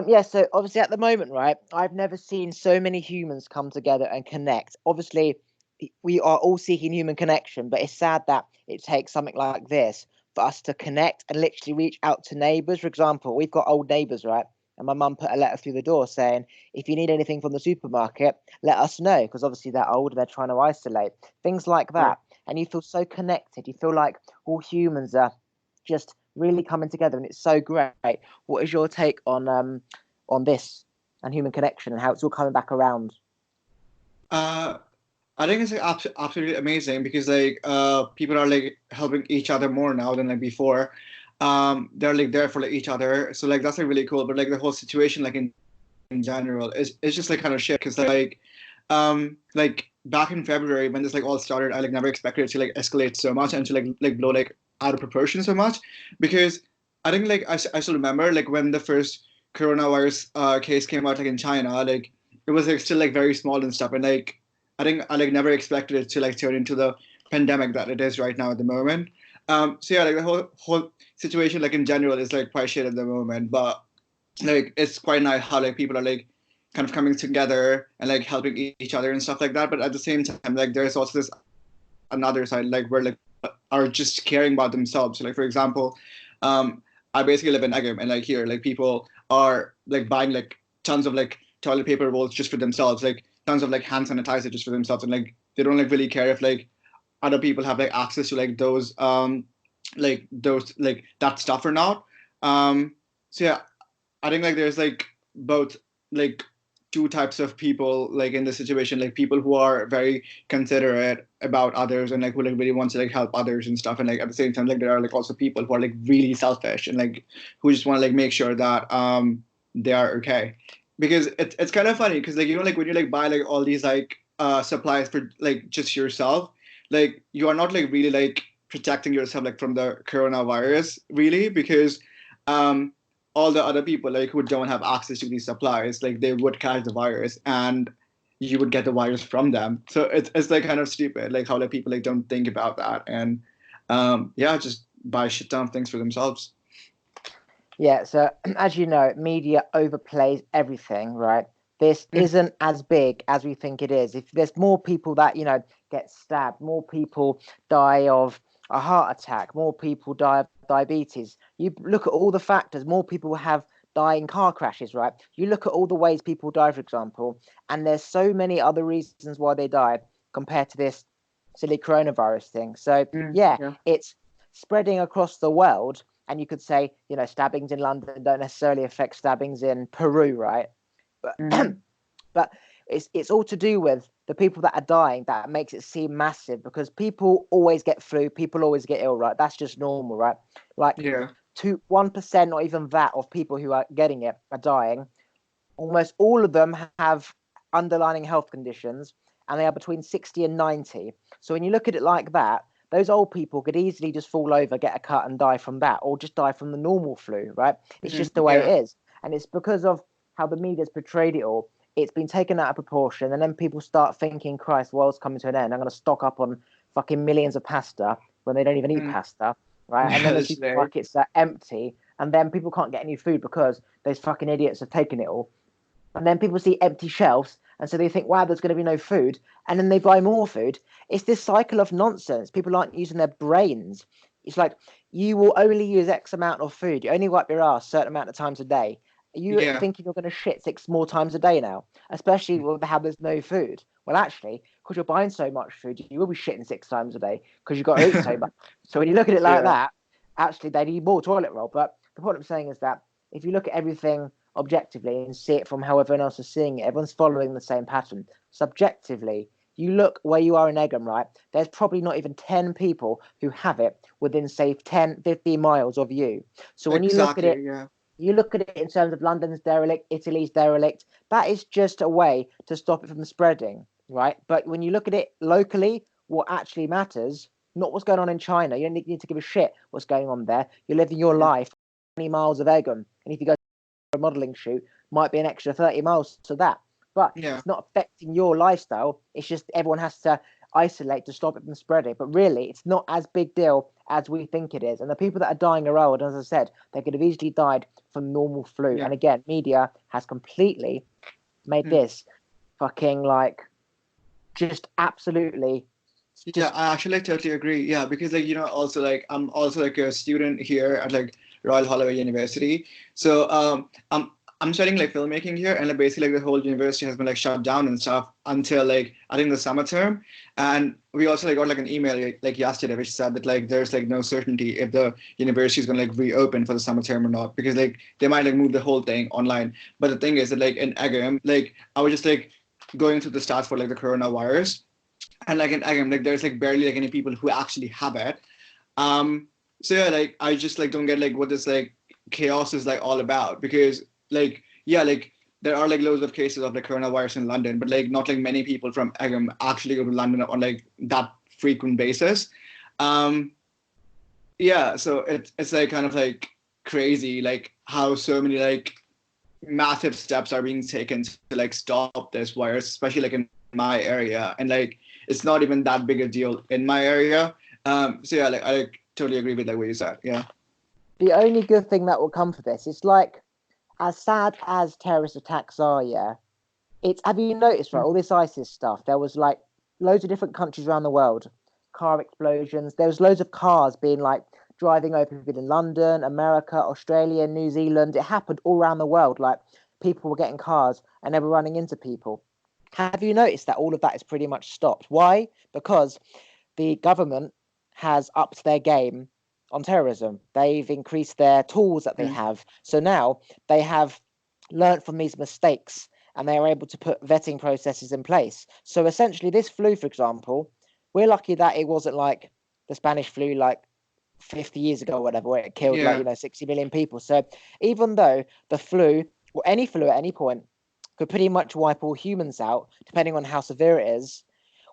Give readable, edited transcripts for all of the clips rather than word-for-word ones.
Yeah, so obviously at the moment, right, I've never seen so many humans come together and connect. Obviously, we are all seeking human connection, but it's sad that it takes something like this for us to connect and literally reach out to neighbours. For example, we've got old neighbours, right? And my mum put a letter through the door saying, if you need anything from the supermarket, let us know, because obviously they're old and they're trying to isolate. Things like Right. that. And you feel so connected. You feel like all humans are just really coming together, and it's so great. What is your take on this and human connection and how it's all coming back around? Uh, I think it's like absolutely amazing because like people are like helping each other more now than like before. They're like there for like each other, so like that's like really cool. But like the whole situation like in general is it's just like kind of shit because like back in February when this like all started, I like never expected it to like escalate so much and to like blow like out of proportion so much because I think like I still remember like when the first coronavirus case came out like in China, like it was like still like very small and stuff, and like I think I like never expected it to like turn into the pandemic that it is right now at the moment. So yeah, like the whole situation like in general is like quite shit at the moment, but like it's quite nice how like people are like kind of coming together and like helping each other and stuff like that. But at the same time, like there's also this another side like where like are just caring about themselves. So, like for example, I basically live in Agam and like here like people are like buying like tons of like toilet paper rolls just for themselves, like tons of like hand sanitizer just for themselves, and like they don't like really care if like other people have like access to like those like that stuff or not. So yeah, I think like there's like both like two types of people like in this situation, like people who are very considerate about others and like who like really want to like help others and stuff, and like at the same time like there are like also people who are like really selfish and like who just want to like make sure that they are okay. Because it's kind of funny because like you know like when you like buy like all these like supplies for like just yourself, like you are not like really like protecting yourself like from the coronavirus really because um all the other people like who don't have access to these supplies, like they would catch the virus and you would get the virus from them. So it's like kind of stupid, like how like people like don't think about that and yeah, just buy shit ton of things for themselves. Yeah, so as you know, media overplays everything, right? This isn't as big as we think it is. If there's more people that, get stabbed, more people die of a heart attack, more people die of diabetes. You look at all the factors, more people have die in car crashes, right? You look at all the ways people die, for example, and there's so many other reasons why they die compared to this silly coronavirus thing. So, yeah, Yeah. it's spreading across the world, and you could say, stabbings in London don't necessarily affect stabbings in Peru, right? But Mm-hmm. but it's all to do with the people that are dying that makes it seem massive, because people always get flu, people always get ill, right? That's just normal, right? Like Yeah. 1%, not even that, of people who are getting it are dying. Almost all of them have underlying health conditions, and they are between 60 and 90. So when you look at it like that, those old people could easily just fall over, get a cut, and die from that, or just die from the normal flu, right? It's just the way Yeah. it is. And it's because of how the media's portrayed it all. It's been taken out of proportion, and then people start thinking, Christ, the world's coming to an end. I'm going to stock up on fucking millions of pasta when they don't even eat Mm. pasta, right? And Yeah, then the that's right. supermarkets are empty, and then people can't get any food because those fucking idiots have taken it all. And then people see empty shelves, and so they think, wow, there's going to be no food, and then they buy more food. It's this cycle of nonsense. People aren't using their brains. It's like, you will only use X amount of food, you only wipe your ass a certain amount of times a day. You Yeah. thinking you're going to shit 6 more times a day now, especially with how there's no food. Well, actually, because you're buying so much food, you will be shitting 6 times a day because you've got to eat so much. So when you look at it like Yeah. that, actually they need more toilet roll. But the point I'm saying is that if you look at everything objectively and see it from how everyone else is seeing it, everyone's following the same pattern. Subjectively, you look where you are in Egham, right? There's probably not even 10 people who have it within, say, 10, 15 miles of you. So when you look at it, Exactly. Yeah. you look at it in terms of London's derelict, Italy's derelict, that is just a way to stop it from spreading, right? But when you look at it locally, what actually matters, not what's going on in China. You don't need to give a shit what's going on there. You're living your Yeah. life 20 miles of Egham. And if you go a modeling shoot, might be an extra 30 miles to that. But Yeah. it's not affecting your lifestyle. It's just everyone has to isolate to stop it from spreading. But really, it's not as big deal as we think it is. And the people that are dying are old. As I said, they could have easily died from normal flu. Yeah. And again, media has completely made Mm. this fucking like just absolutely Yeah, just I actually totally agree. Yeah, because like also like I'm also like a student here at like Royal Holloway University. So I'm studying like filmmaking here, and like basically like the whole university has been like shut down and stuff until like I think the summer term. And we also like got like an email like yesterday which said that like there's like no certainty if the university is gonna like reopen for the summer term or not, because like they might like move the whole thing online. But the thing is that like in Agam, like I was just like going through the stats for like the coronavirus, and like in Agam, like there's like barely like any people who actually have it. Um, so yeah, like I just like don't get like what this like chaos is like all about, because like yeah, like there are like loads of cases of like coronavirus in London, but like not like many people from Egham actually go to London on like that frequent basis. Um, yeah, so it's like kind of like crazy like how so many like massive steps are being taken to like stop this virus, especially like in my area, and like it's not even that big a deal in my area. So yeah, like I like, totally agree with like what you said. Yeah. the only good thing that will come for this. It's like as sad as terrorist attacks are, yeah. It's have you noticed, right? All this ISIS stuff. There was like loads of different countries around the world, car explosions. There was loads of cars being like driving over people in London, America, Australia, New Zealand. It happened all around the world. Like people were getting cars and they were running into people. Have you noticed that all of that is pretty much stopped? Why? Because the government has upped their game on terrorism. They've increased their tools that they Mm. have. So now they have learned from these mistakes and they are able to put vetting processes in place. So essentially, this flu, for example, we're lucky that it wasn't like the Spanish flu, like 50 years ago or whatever, where it killed like, Yeah. 60 million people. So even though the flu or any flu at any point could pretty much wipe all humans out, depending on how severe it is,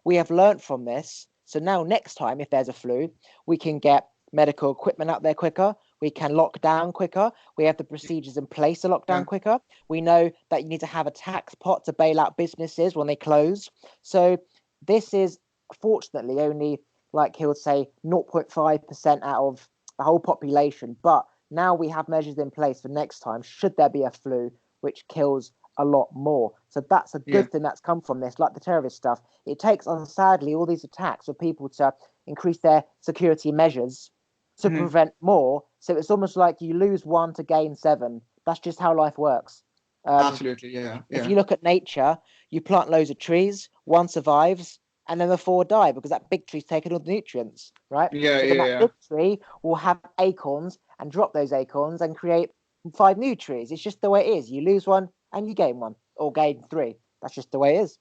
we have learnt from this. So now next time, if there's a flu, we can get medical equipment out there quicker. We can lock down quicker. We have the procedures in place to lock down Yeah. quicker. We know that you need to have a tax pot to bail out businesses when they close. So this is fortunately only, like he would say, 0.5% out of the whole population. But now we have measures in place for next time, should there be a flu, which kills a lot more. So that's a Yeah. good thing that's come from this, like the terrorist stuff. It takes, sadly, all these attacks for people to increase their security measures to Mhm. prevent more. So it's almost like you lose one to gain seven. That's just how life works. Absolutely. Yeah. If Yeah. you look at nature, you plant loads of trees, one survives, and then the four die because that big tree's taken all the nutrients, right? Yeah. But then Yeah. that Yeah. big tree will have acorns and drop those acorns and create five new trees. It's just the way it is. You lose one and you gain one, or gain three. That's just the way it is.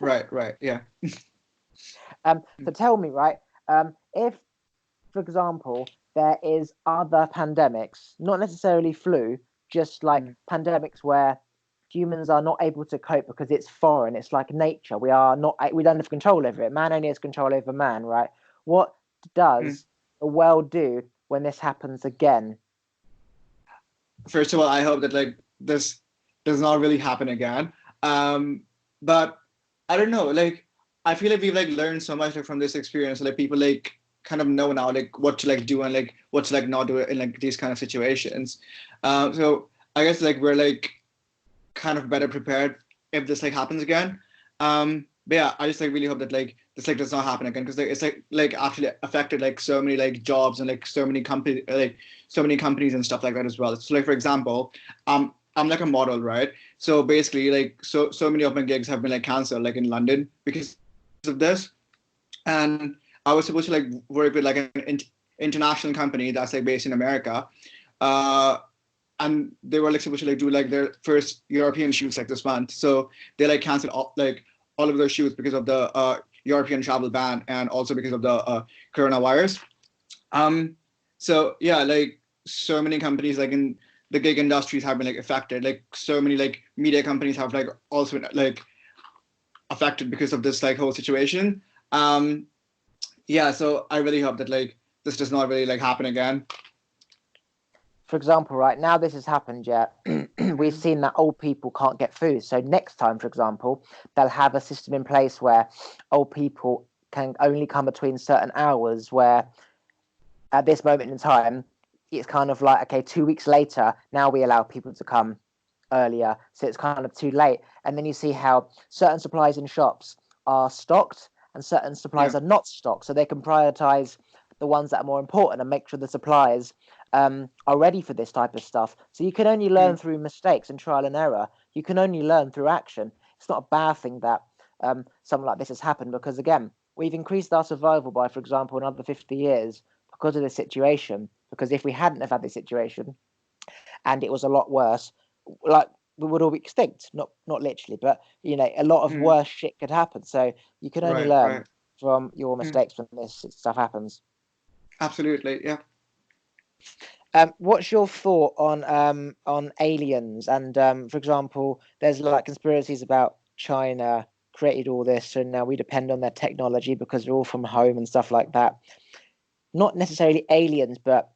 Right. Right. Yeah. So tell me, right? If, for example, there is other pandemics, not necessarily flu, just like Mm. pandemics where humans are not able to cope because it's foreign. It's like nature. We don't have control over it. Man only has control over man, right? What Mm. does the world do when this happens again? First of all, I hope that like this does not really happen again. But I don't know. Like I feel like we've like learned so much like from this experience. Like people like kind of know now like what to like do and like what to like not do in like these kind of situations. So I guess like we're like kind of better prepared if this like happens again. But yeah, I just like really hope that like this like does not happen again, because like it's like actually affected like so many like jobs and like so many companies and stuff like that as well. So like for example, I'm like a model, right? So basically like so many of my gigs have been like cancelled like in London because of this. And I was supposed to like work with like an international company that's like based in America. Uh, and they were like supposed to like do like their first European shoots like this month. So they like canceled all of their shoots because of the European travel ban and also because of the coronavirus. Um, so yeah, like so many companies like in the gig industries have been like affected. Like so many like media companies have like also been like affected because of this like whole situation. Um, yeah, so I really hope that like this does not really like happen again. For example, right now this has happened yet. We've Mm. seen that old people can't get food. So next time, for example, they'll have a system in place where old people can only come between certain hours, where at this moment in time, it's kind of like, okay, 2 weeks later, now we allow people to come earlier. So it's kind of too late. And then you see how certain supplies in shops are stocked and certain supplies Yeah. are not stocked. So they can prioritize the ones that are more important and make sure the suppliers are ready for this type of stuff. So you can only learn Mm. through mistakes and trial and error. You can only learn through action. It's not a bad thing that something like this has happened, because, again, we've increased our survival by, for example, another 50 years because of this situation. Because if we hadn't have had this situation and it was a lot worse, like, we would all be extinct. Not literally, but a lot of Mm. worse shit could happen. So you can only Right, learn right. from your Mm. mistakes when this stuff happens. Absolutely, yeah. What's your thought on aliens? And for example, there's like conspiracies about China created all this, and now we depend on their technology because they're all from home and stuff like that. Not necessarily aliens, but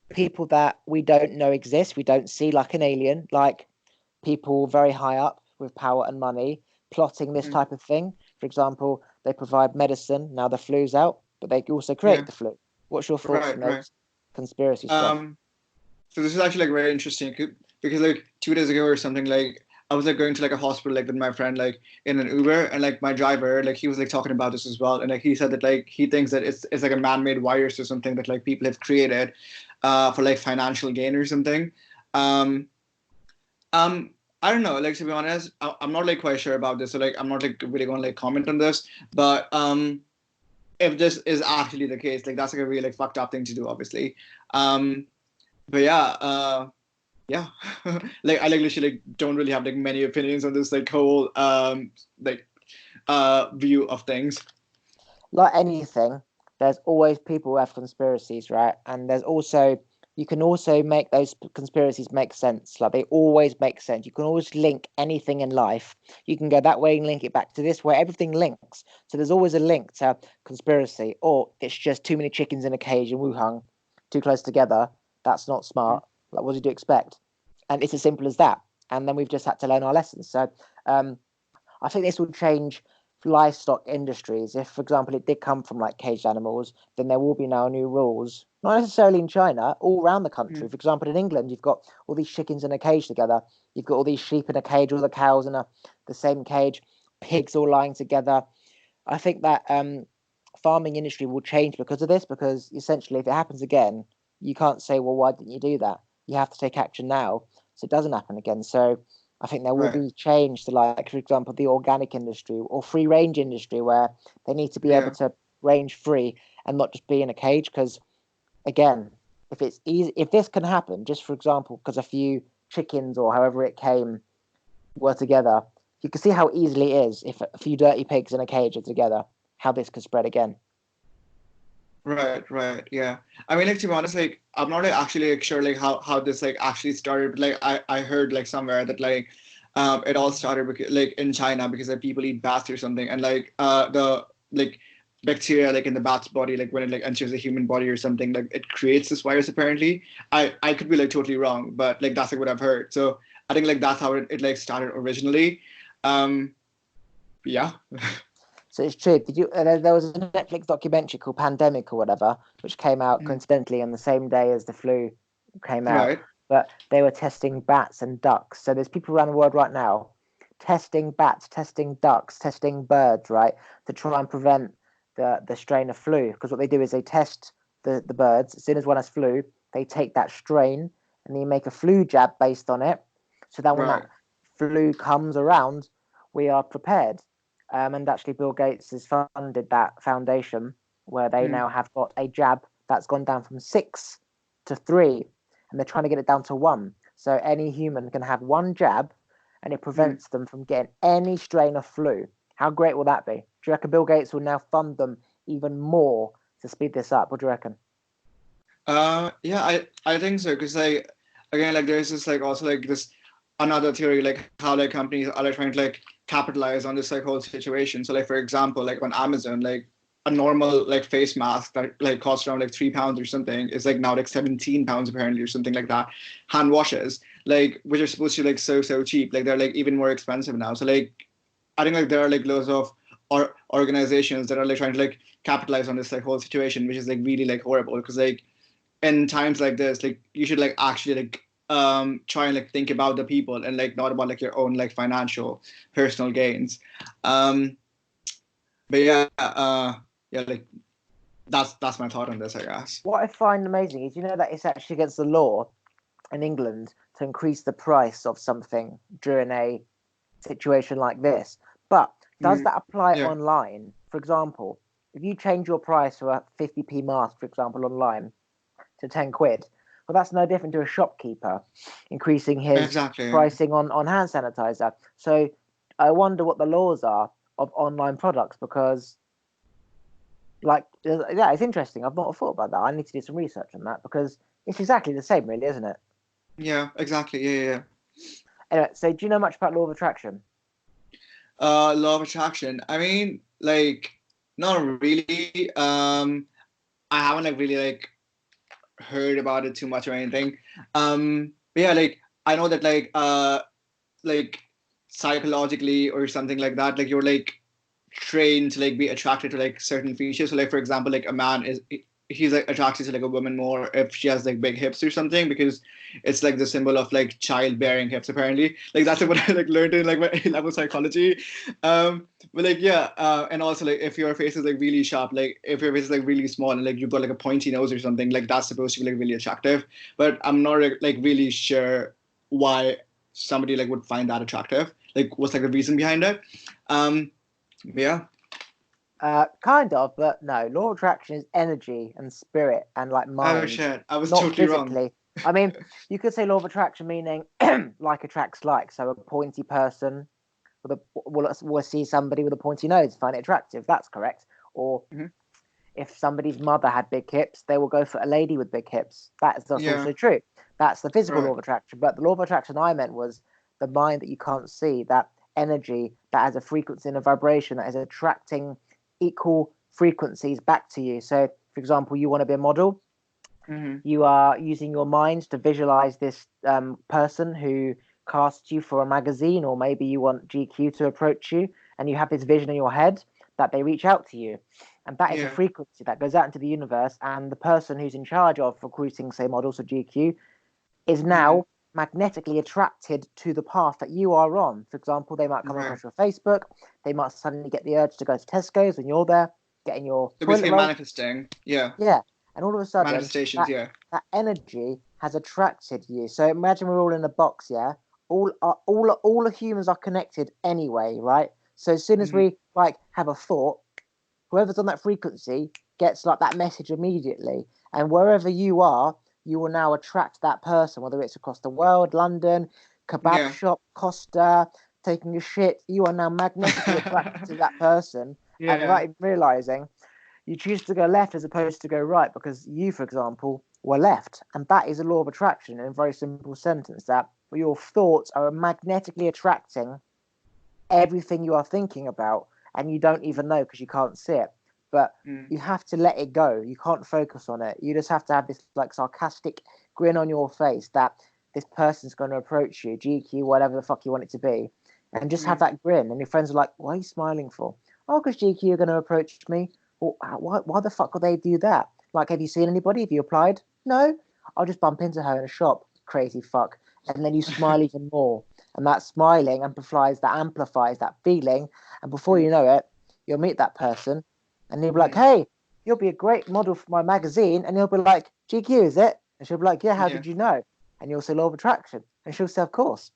people that we don't know exist. We don't see, like an alien, like people very high up with power and money plotting this Mm. type of thing. For example, they provide medicine. Now the flu's out, but they also create Yeah, the flu. What's your thoughts on right, right. those conspiracy stuff? Um, so this is actually like very interesting because like 2 days ago or something, like I was like going to like a hospital like with my friend like in an Uber, and like my driver like he was like talking about this as well, and like he said that like he thinks that it's like a man-made virus or something that like people have created for like financial gain or something. Um, I don't know, like to be honest, I'm not like quite sure about this, so like I'm not like really going to like comment on this, but if this is actually the case, like that's like a really like fucked up thing to do, obviously. Um, but yeah, like I like literally like don't really have like many opinions on this like whole like view of things. Like anything, there's always people who have conspiracies, right? And there's also, you can also make those conspiracies make sense. Like, they always make sense. You can always link anything in life. You can go that way and link it back to this way. Everything links. So there's always a link to conspiracy, or it's just too many chickens in a cage in Wuhan, too close together. That's not smart. Like, what did you expect? And it's as simple as that. And then we've just had to learn our lessons. So um, I think this will change livestock industries. If, for example, it did come from like caged animals, then there will be now new rules, not necessarily in China, all around the country. Mm. For example, in England, you've got all these chickens in a cage together. You've got all these sheep in a cage, all the cows in the same cage, pigs all lying together. I think that farming industry will change because of this, because essentially, if it happens again, you can't say, well, why didn't you do that? You have to take action now so it doesn't happen again. So I think there will Right. be change to, like, for example, the organic industry or free range industry, where they need to be able Yeah. to range free and not just be in a cage. Because, again, if it's easy, if this can happen, just for example, because a few chickens or however it came were together, you can see how easily it is if a few dirty pigs in a cage are together, how this could spread again. Right, right, yeah. I mean, like to be honest, like I'm not like actually like sure like how this like actually started, but like I heard like somewhere that like it all started because, like in China, because like people eat bats or something, and like the like bacteria like in the bat's body, like when it like enters the human body or something, like it creates this virus apparently. I could be like totally wrong, but like that's like what I've heard. So I think like that's how it like started originally. Um, yeah. So it's true. Did you? There was a Netflix documentary called Pandemic or whatever, which came out Mm. coincidentally on the same day as the flu came out. Right. But they were testing bats and ducks. So there's people around the world right now testing bats, testing ducks, testing birds, right, to try and prevent the strain of flu. Because what they do is they test the birds. As soon as one has flu, they take that strain and they make a flu jab based on it. So that when Right. that flu comes around, we are prepared. And actually, Bill Gates has funded that foundation where they Mm. now have got a jab that's gone down from 6 to 3, and they're trying to get it down to 1. So any human can have one jab, and it Mm. prevents them from getting any strain of flu. How great will that be? Do you reckon Bill Gates will now fund them even more to speed this up? What do you reckon? Yeah, I think so because like again like there's this like also like this another theory like how like companies are like trying to like capitalize on this like whole situation. So like for example like on Amazon like a normal like face mask that like costs around like £3 or something is like now like £17 apparently or something like that. Hand washes like which are supposed to be like so cheap, like they're like even more expensive now. So like I think like there are like loads of or organizations that are like trying to like capitalize on this like whole situation, which is like really like horrible because like in times like this, like you should like actually like try and like think about the people and like not about like your own like financial personal gains. Um, but yeah, yeah, like that's my thought on this, I guess. What I find amazing is, you know, that it's actually against the law in England to increase the price of something during a situation like this. But does Mm, that apply yeah, online? For example, if you change your price for a 50p mask, for example, online to 10 quid, well, that's no different to a shopkeeper increasing his exactly. pricing on hand sanitizer. So I wonder what the laws are of online products because, like, yeah, it's interesting. I've not thought about that. I need to do some research on that because it's exactly the same, really, isn't it? Yeah, exactly. Yeah, yeah. Anyway, so do you know much about law of attraction? Law of attraction. I mean, like, not really. I haven't like really like heard about it too much or anything. But yeah, like I know that like psychologically or something like that, like you're like trained to like be attracted to like certain features. So like for example, like a man is he's like attracted to like a woman more if she has like big hips or something because it's like the symbol of like childbearing hips apparently. Like that's what I like learned in like my A-level psychology. But like yeah, and also like if your face is like really sharp, like if your face is like really small and like you've got like a pointy nose or something, like that's supposed to be like really attractive. But I'm not like really sure why somebody like would find that attractive. Like what's like the reason behind it? Yeah. Kind of, but no. Law of attraction is energy and spirit and like Oh mind, shit, I was not totally wrong. physically. I mean, you could say law of attraction meaning like attracts like. So a pointy person with a will see somebody with a pointy nose, find it attractive. That's correct. Or Hmm. if somebody's mother had big hips, they will go for a lady with big hips. That's Yeah. also true. That's the physical law Right. of attraction. But the law of attraction I meant was the mind that you can't see, that energy that has a frequency and a vibration that is attracting equal frequencies back to you. So, for example, you want to be a model, Hmm. you are using your mind to visualize this person who casts you for a magazine, or maybe you want GQ to approach you, and you have this vision in your head that they reach out to you. And that is a Yeah. frequency that goes out into the universe. And the person who's in charge of recruiting, say, models for GQ is Hmm. now magnetically attracted to the path that you are on. For example, they might come Right. across your Facebook, they might suddenly get the urge to go to Tesco's when you're there, getting your So toilet basically roll. manifesting. Yeah. Yeah. And all of a sudden, Manifestations. that Yeah. that energy has attracted you. So imagine we're all in a box, yeah. All the humans are connected anyway, right? So as soon as Hmm. we like have a thought, whoever's on that frequency gets like that message immediately. And wherever you are, you will now attract that person, whether it's across the world, London, kebab Yeah. shop, Costa, taking a shit. You are now magnetically attracted to that person, and Yeah. without even realizing, you choose to go left as opposed to go right because you, for example, were left. And that is a law of attraction in a very simple sentence that your thoughts are magnetically attracting everything you are thinking about, and you don't even know because you can't see it. But Mm. you have to let it go. You can't focus on it. You just have to have this like sarcastic grin on your face that this person's going to approach you, GQ, whatever the fuck you want it to be, and just have Mm. that grin. And your friends are like, "Why are you smiling for?" Oh, because GQ are going to approach me. Well, why the fuck would they do that? Like, have you seen anybody? Have you applied? No. I'll just bump into her in a shop. Crazy fuck. And then you smile even more, and that smiling amplifies that feeling, and before Mm. you know it, you'll meet that person and he'll be like, Mm. "Hey, you'll be a great model for my magazine," and he'll be like, "GQ, is it?" And she'll be like, "Yeah, how Yeah. did you know?" And you'll say law of attraction, and she'll say, "Of course."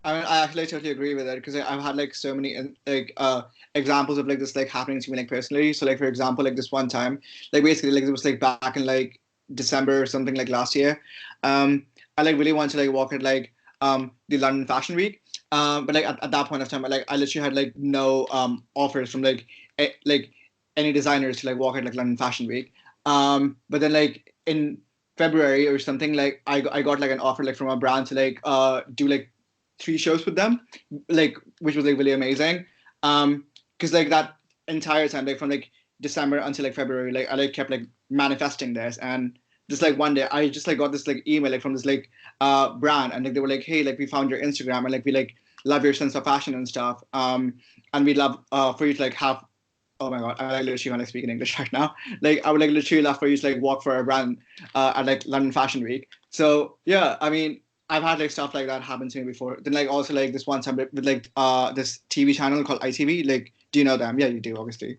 I mean, I actually totally agree with that because I've had like so many like examples of like this like happening to me like personally. So like for example, like this one time, like basically like it was like back in like December or something like last year. I like really wanted to like walk at like the London Fashion Week. But like at that point of time, I literally had like no offers from like any designers to like walk at like London Fashion Week. But then like in February or something, like I got like an offer like from a brand to like do like 3 shows with them, like which was like really amazing. Because like that entire time, like from like December until like February, like I like kept like manifesting this, and just like one day I just like got this like email like from this like brand, and like they were like, hey, like we found your Instagram, and like we like love your sense of fashion and stuff. And we love for you to like have. Oh my God, I like literally want to speak in English right now. Like I would like literally love for you to like walk for a brand at like London Fashion Week. So yeah, I mean, I've had like stuff like that happen to me before. Then like also like this one time with like this TV channel called ITV. Like, do you know them? Yeah, you do, obviously.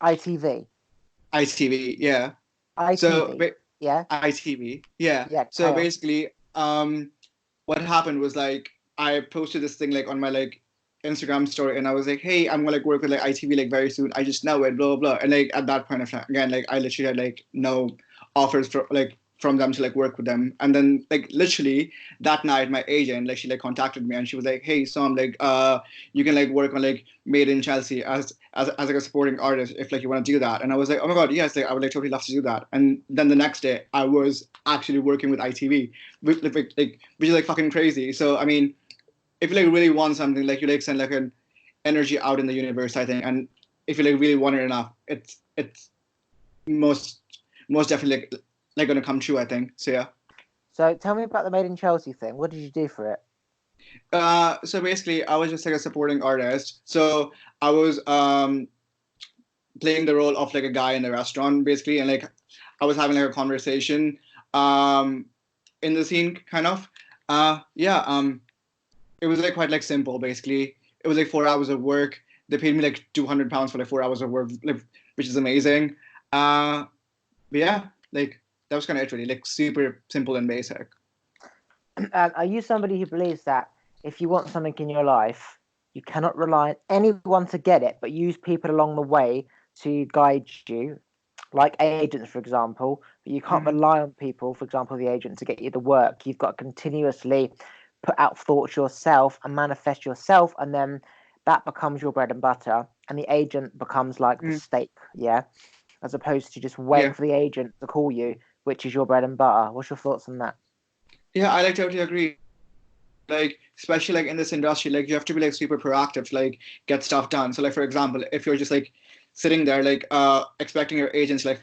ITV. ITV, yeah. So ITV. Yeah. ITV, yeah. Yeah. So Carry on. basically, what happened was like I posted this thing like on my like Instagram story, and I was like, hey, I'm gonna like work with like ITV like very soon. I just know it, blah blah blah. And like at that point of time, again, like I literally had like no offers for like from them to like work with them. And then like literally that night, my agent like she like contacted me and she was like, hey, Sam, like you can like work on like Made in Chelsea as like a supporting artist if like you want to do that. And I was like, oh my God, yes, like I would like totally love to do that. And then the next day I was actually working with ITV, which is like fucking crazy. So I mean, if you like really want something, like you like send like an energy out in the universe, I think. And if you like really want it enough, it's most definitely like gonna come true, I think. So yeah. So tell me about the Made in Chelsea thing. What did you do for it? So basically, I was just like a supporting artist. So I was playing the role of like a guy in the restaurant, basically, and like I was having like a conversation um in the scene, kind of. Yeah. It was like quite like simple, basically. It was like 4 hours of work. They paid me like £200 for like 4 hours of work, like, which is amazing. Uh, but yeah, like that was kind of it, really, like super simple and basic. Are you somebody who believes that if you want something in your life, you cannot rely on anyone to get it, but use people along the way to guide you, like agents, for example, but you can't Mm-hmm. rely on people, for example, the agent, to get you the work. You've got to continuously put out thoughts yourself and manifest yourself, and then that becomes your bread and butter, and the agent becomes like the Mm-hmm. steak, yeah, as opposed to just waiting Yeah. for the agent to call you, which is your bread and butter. What's your thoughts on that? Yeah, I like totally agree. Like especially like in this industry, like you have to be like super proactive to like get stuff done. So like for example, if you're just like sitting there like expecting your agents like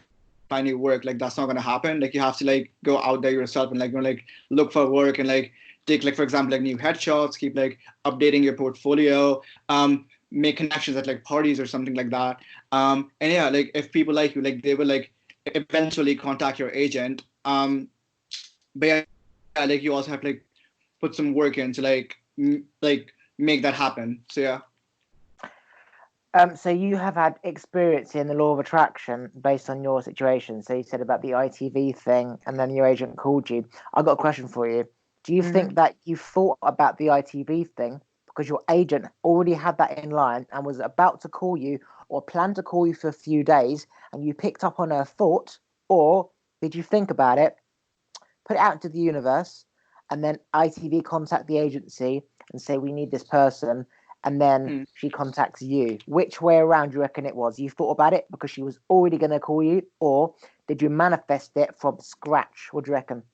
find you work, like that's not gonna happen. Like you have to like go out there yourself and like like look for work and like take like for example like new headshots, keep like updating your portfolio, make connections at like parties or something like that. And yeah, like if people like you, like they will like eventually contact your agent. But yeah, like you also have to like put some work in to like like make that happen. So yeah. So you have had experience in the law of attraction based on your situation. So you said about the ITV thing, and then your agent called you. I got a question for you. Do you Mm-hmm. think that you thought about the ITV thing because your agent already had that in line and was about to call you or planned to call you for a few days, and you picked up on her thought, or did you think about it, put it out into the universe, and then ITV contact the agency and say we need this person, and then she contacts you? Which way around do you reckon it was? You thought about it because she was already going to call you, or did you manifest it from scratch? What do you reckon?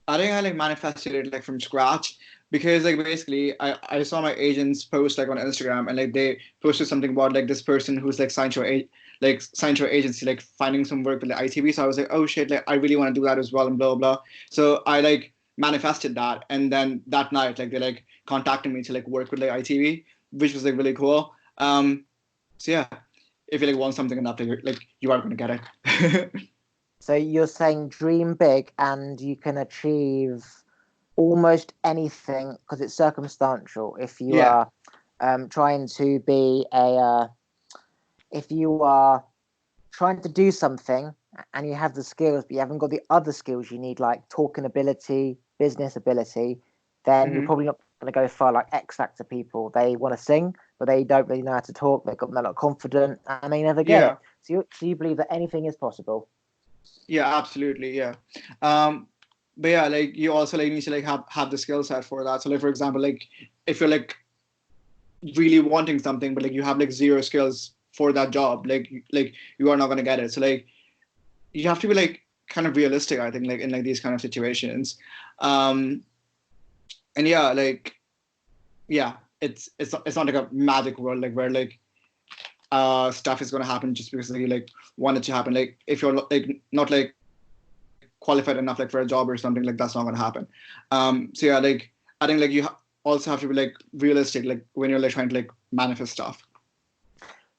I think I like manifested it like from scratch because like basically I saw my agents post like on Instagram and like they posted something about like this person who's like signed to our agency like finding some work with the ITV. So I was like, oh shit, like I really want to do that as well and blah blah. So I like manifested that, and then that night like they like contacted me to like work with like ITV, which was like really cool. So yeah, if you like want something enough, like you are gonna get it. So you're saying dream big and you can achieve almost anything because it's circumstantial. If you Yeah. are trying to be if you are trying to do something and you have the skills, but you haven't got the other skills you need, like talking ability, business ability, then you're Hmm. probably not going to go far. Like X Factor people, they want to sing, but they don't really know how to talk. They're not confident, and they never get Yeah. it. So you believe that anything is possible? Yeah, absolutely. Yeah. Um, but yeah, like you also like need to like have the skill set for that. So like for example, like if you're like really wanting something, but like you have like zero skills for that job, like you are not gonna get it. So like you have to be like kind of realistic, I think, like in like these kind of situations. Um, and yeah, like yeah, it's not like a magic world like where like stuff is gonna happen just because like, you like want it to happen. Like if you're like not like qualified enough like for a job or something, like that's not gonna happen. So yeah, like I think like also have to be like realistic, like when you're like trying to like manifest stuff.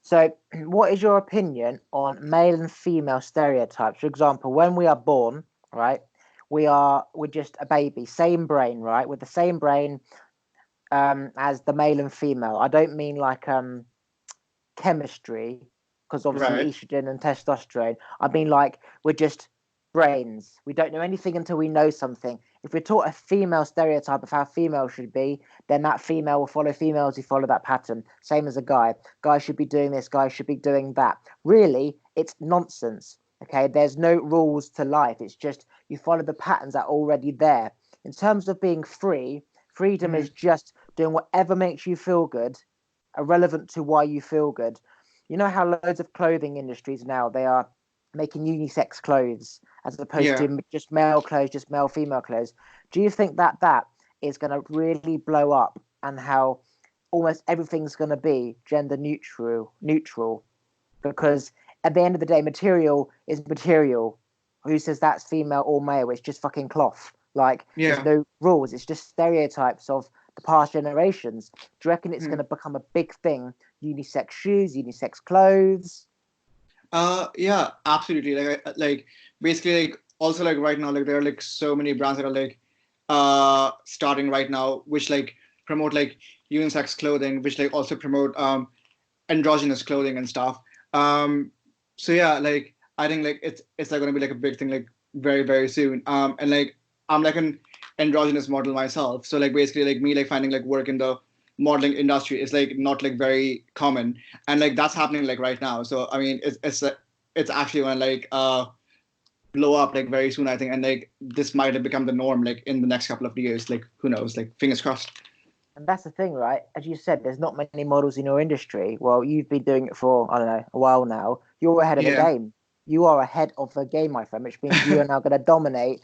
So, what is your opinion on male and female stereotypes? For example, when we are born, right, we're just a baby, same brain, right, with the same brain as the male and female. I don't mean like chemistry, because obviously Right. estrogen and testosterone. I mean like we're just brains. We don't know anything until we know something. If we're taught a female stereotype of how female should be, then that female will follow females who follow that pattern. Same as a guy. Guy should be doing this, guy should be doing that. Really, it's nonsense. Okay, there's no rules to life. It's just you follow the patterns that are already there. In terms of being free, freedom Mm-hmm. is just doing whatever makes you feel good, irrelevant to why you feel good. You know how loads of clothing industries now they are making unisex clothes as opposed Yeah. to just male clothes, just male female clothes. Do you think that that is going to really blow up and how almost everything's going to be gender neutral because at the end of the day material is material. Who says that's female or male? It's just fucking cloth. Like there's Yeah. no rules. It's just stereotypes of the past generations. Do you reckon it's Mm-hmm. going to become a big thing? Unisex shoes, unisex clothes. Yeah, absolutely. Like basically, like also like right now, like there are like so many brands that are like starting right now, which like promote like unisex clothing, which like also promote androgynous clothing and stuff. Um, so yeah, like I think like it's like gonna be like a big thing like very very soon. And like I'm like an androgynous model myself, so like basically like me like finding like work in the modeling industry is like not like very common, and like that's happening like right now. So I mean, it's actually gonna like blow up like very soon, I think, and like this might have become the norm like in the next couple of years. Like who knows? Like fingers crossed. And that's the thing, right? As you said, there's not many models in your industry. Well, you've been doing it for, I don't know, a while now. You're ahead of the Yeah. game. You are ahead of the game, my friend, which means you are now going to dominate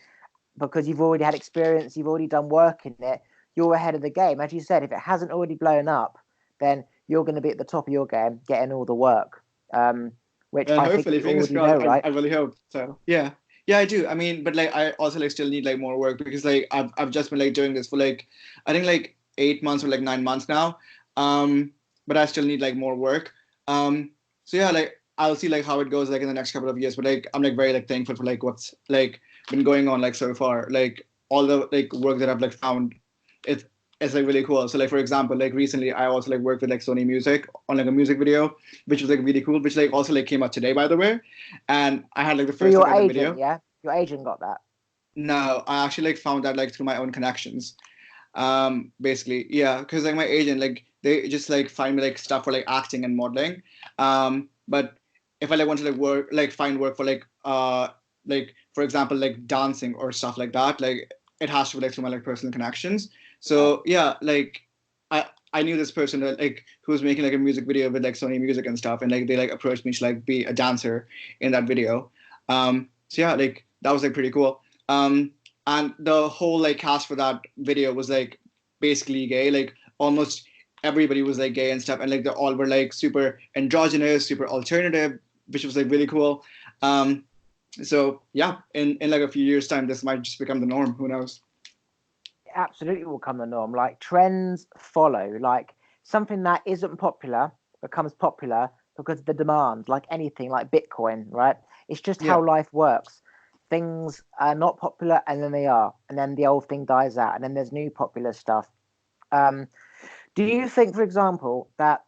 because you've already had experience, you've already done work in it. You're ahead of the game. As you said, if it hasn't already blown up, then you're going to be at the top of your game, getting all the work, which Well, I think hopefully, you fingers already crossed. know, right? I really hope so. Yeah, yeah, I do. I mean, but like, I also like still need like more work because like I've just been like doing this for like I think like 8 months or like 9 months now. Um, but I still need like more work. So yeah, like I'll see like how it goes like in the next couple of years. But like I'm like very like thankful for like what's like been going on like so far. Like all the like work that I've like found, it's it's like really cool. So like for example, like recently I also like worked with like Sony Music on like a music video which was like really cool, which like also like came out today, by the way. And I had like the Through first look your at the agent, video. yeah? Your agent got that. No, I actually like found that like through my own connections. Basically, yeah, because like my agent, like they just like find me like stuff for like acting and modeling. But if I like want to like work, like find work for like for example, like dancing or stuff like that, like it has to be like through my like personal connections. Yeah. So yeah, like I knew this person that like who was making like a music video with like Sony Music and stuff, and like they like approached me to like be a dancer in that video. So yeah, like that was like pretty cool. And the whole like cast for that video was like basically gay. Like almost everybody was like gay and stuff, and like they all were like super androgynous, super alternative, which was like really cool. Um, so yeah, in like a few years' time, this might just become the norm. Who knows? It absolutely will come the norm. Like trends follow. Like something that isn't popular becomes popular because of the demand, like anything, like Bitcoin, right? It's just Yeah. how life works. Things are not popular and then they are. And then the old thing dies out and then there's new popular stuff. Um, do you think, for example, that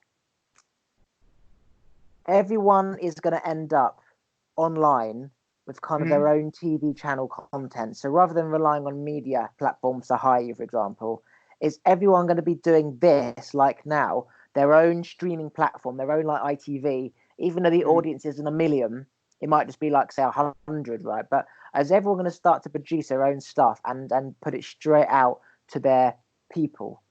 everyone is going to end up online with kind of Mm-hmm. their own TV channel content. So rather than relying on media platforms to hire you, for example, is everyone going to be doing this like now, their own streaming platform, their own like ITV, even though the Mm-hmm. audience isn't a million, it might just be like say 100, right? But is everyone going to start to produce their own stuff and put it straight out to their people?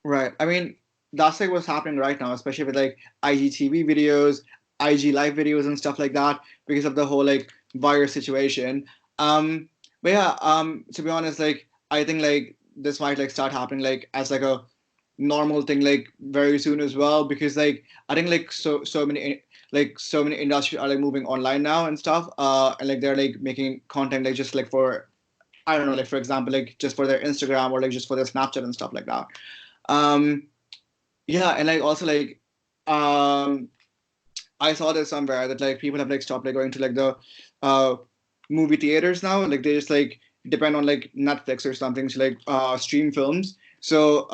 Right. I mean, that's like what's happening right now, especially with like IGTV videos, IG live videos and stuff like that, because of the whole like virus situation. But yeah, to be honest, like I think like this might like start happening like as like a normal thing like very soon as well, because like I think like so many industries are like moving online now and stuff. And like they're like making content like just like for I don't know, like for example, like just for their Instagram or like just for their Snapchat and stuff like that. Um, yeah, and like also like um, I saw this somewhere that like people have like stopped like going to like the uh movie theaters now. Like they just like depend on like Netflix or something to like stream films. So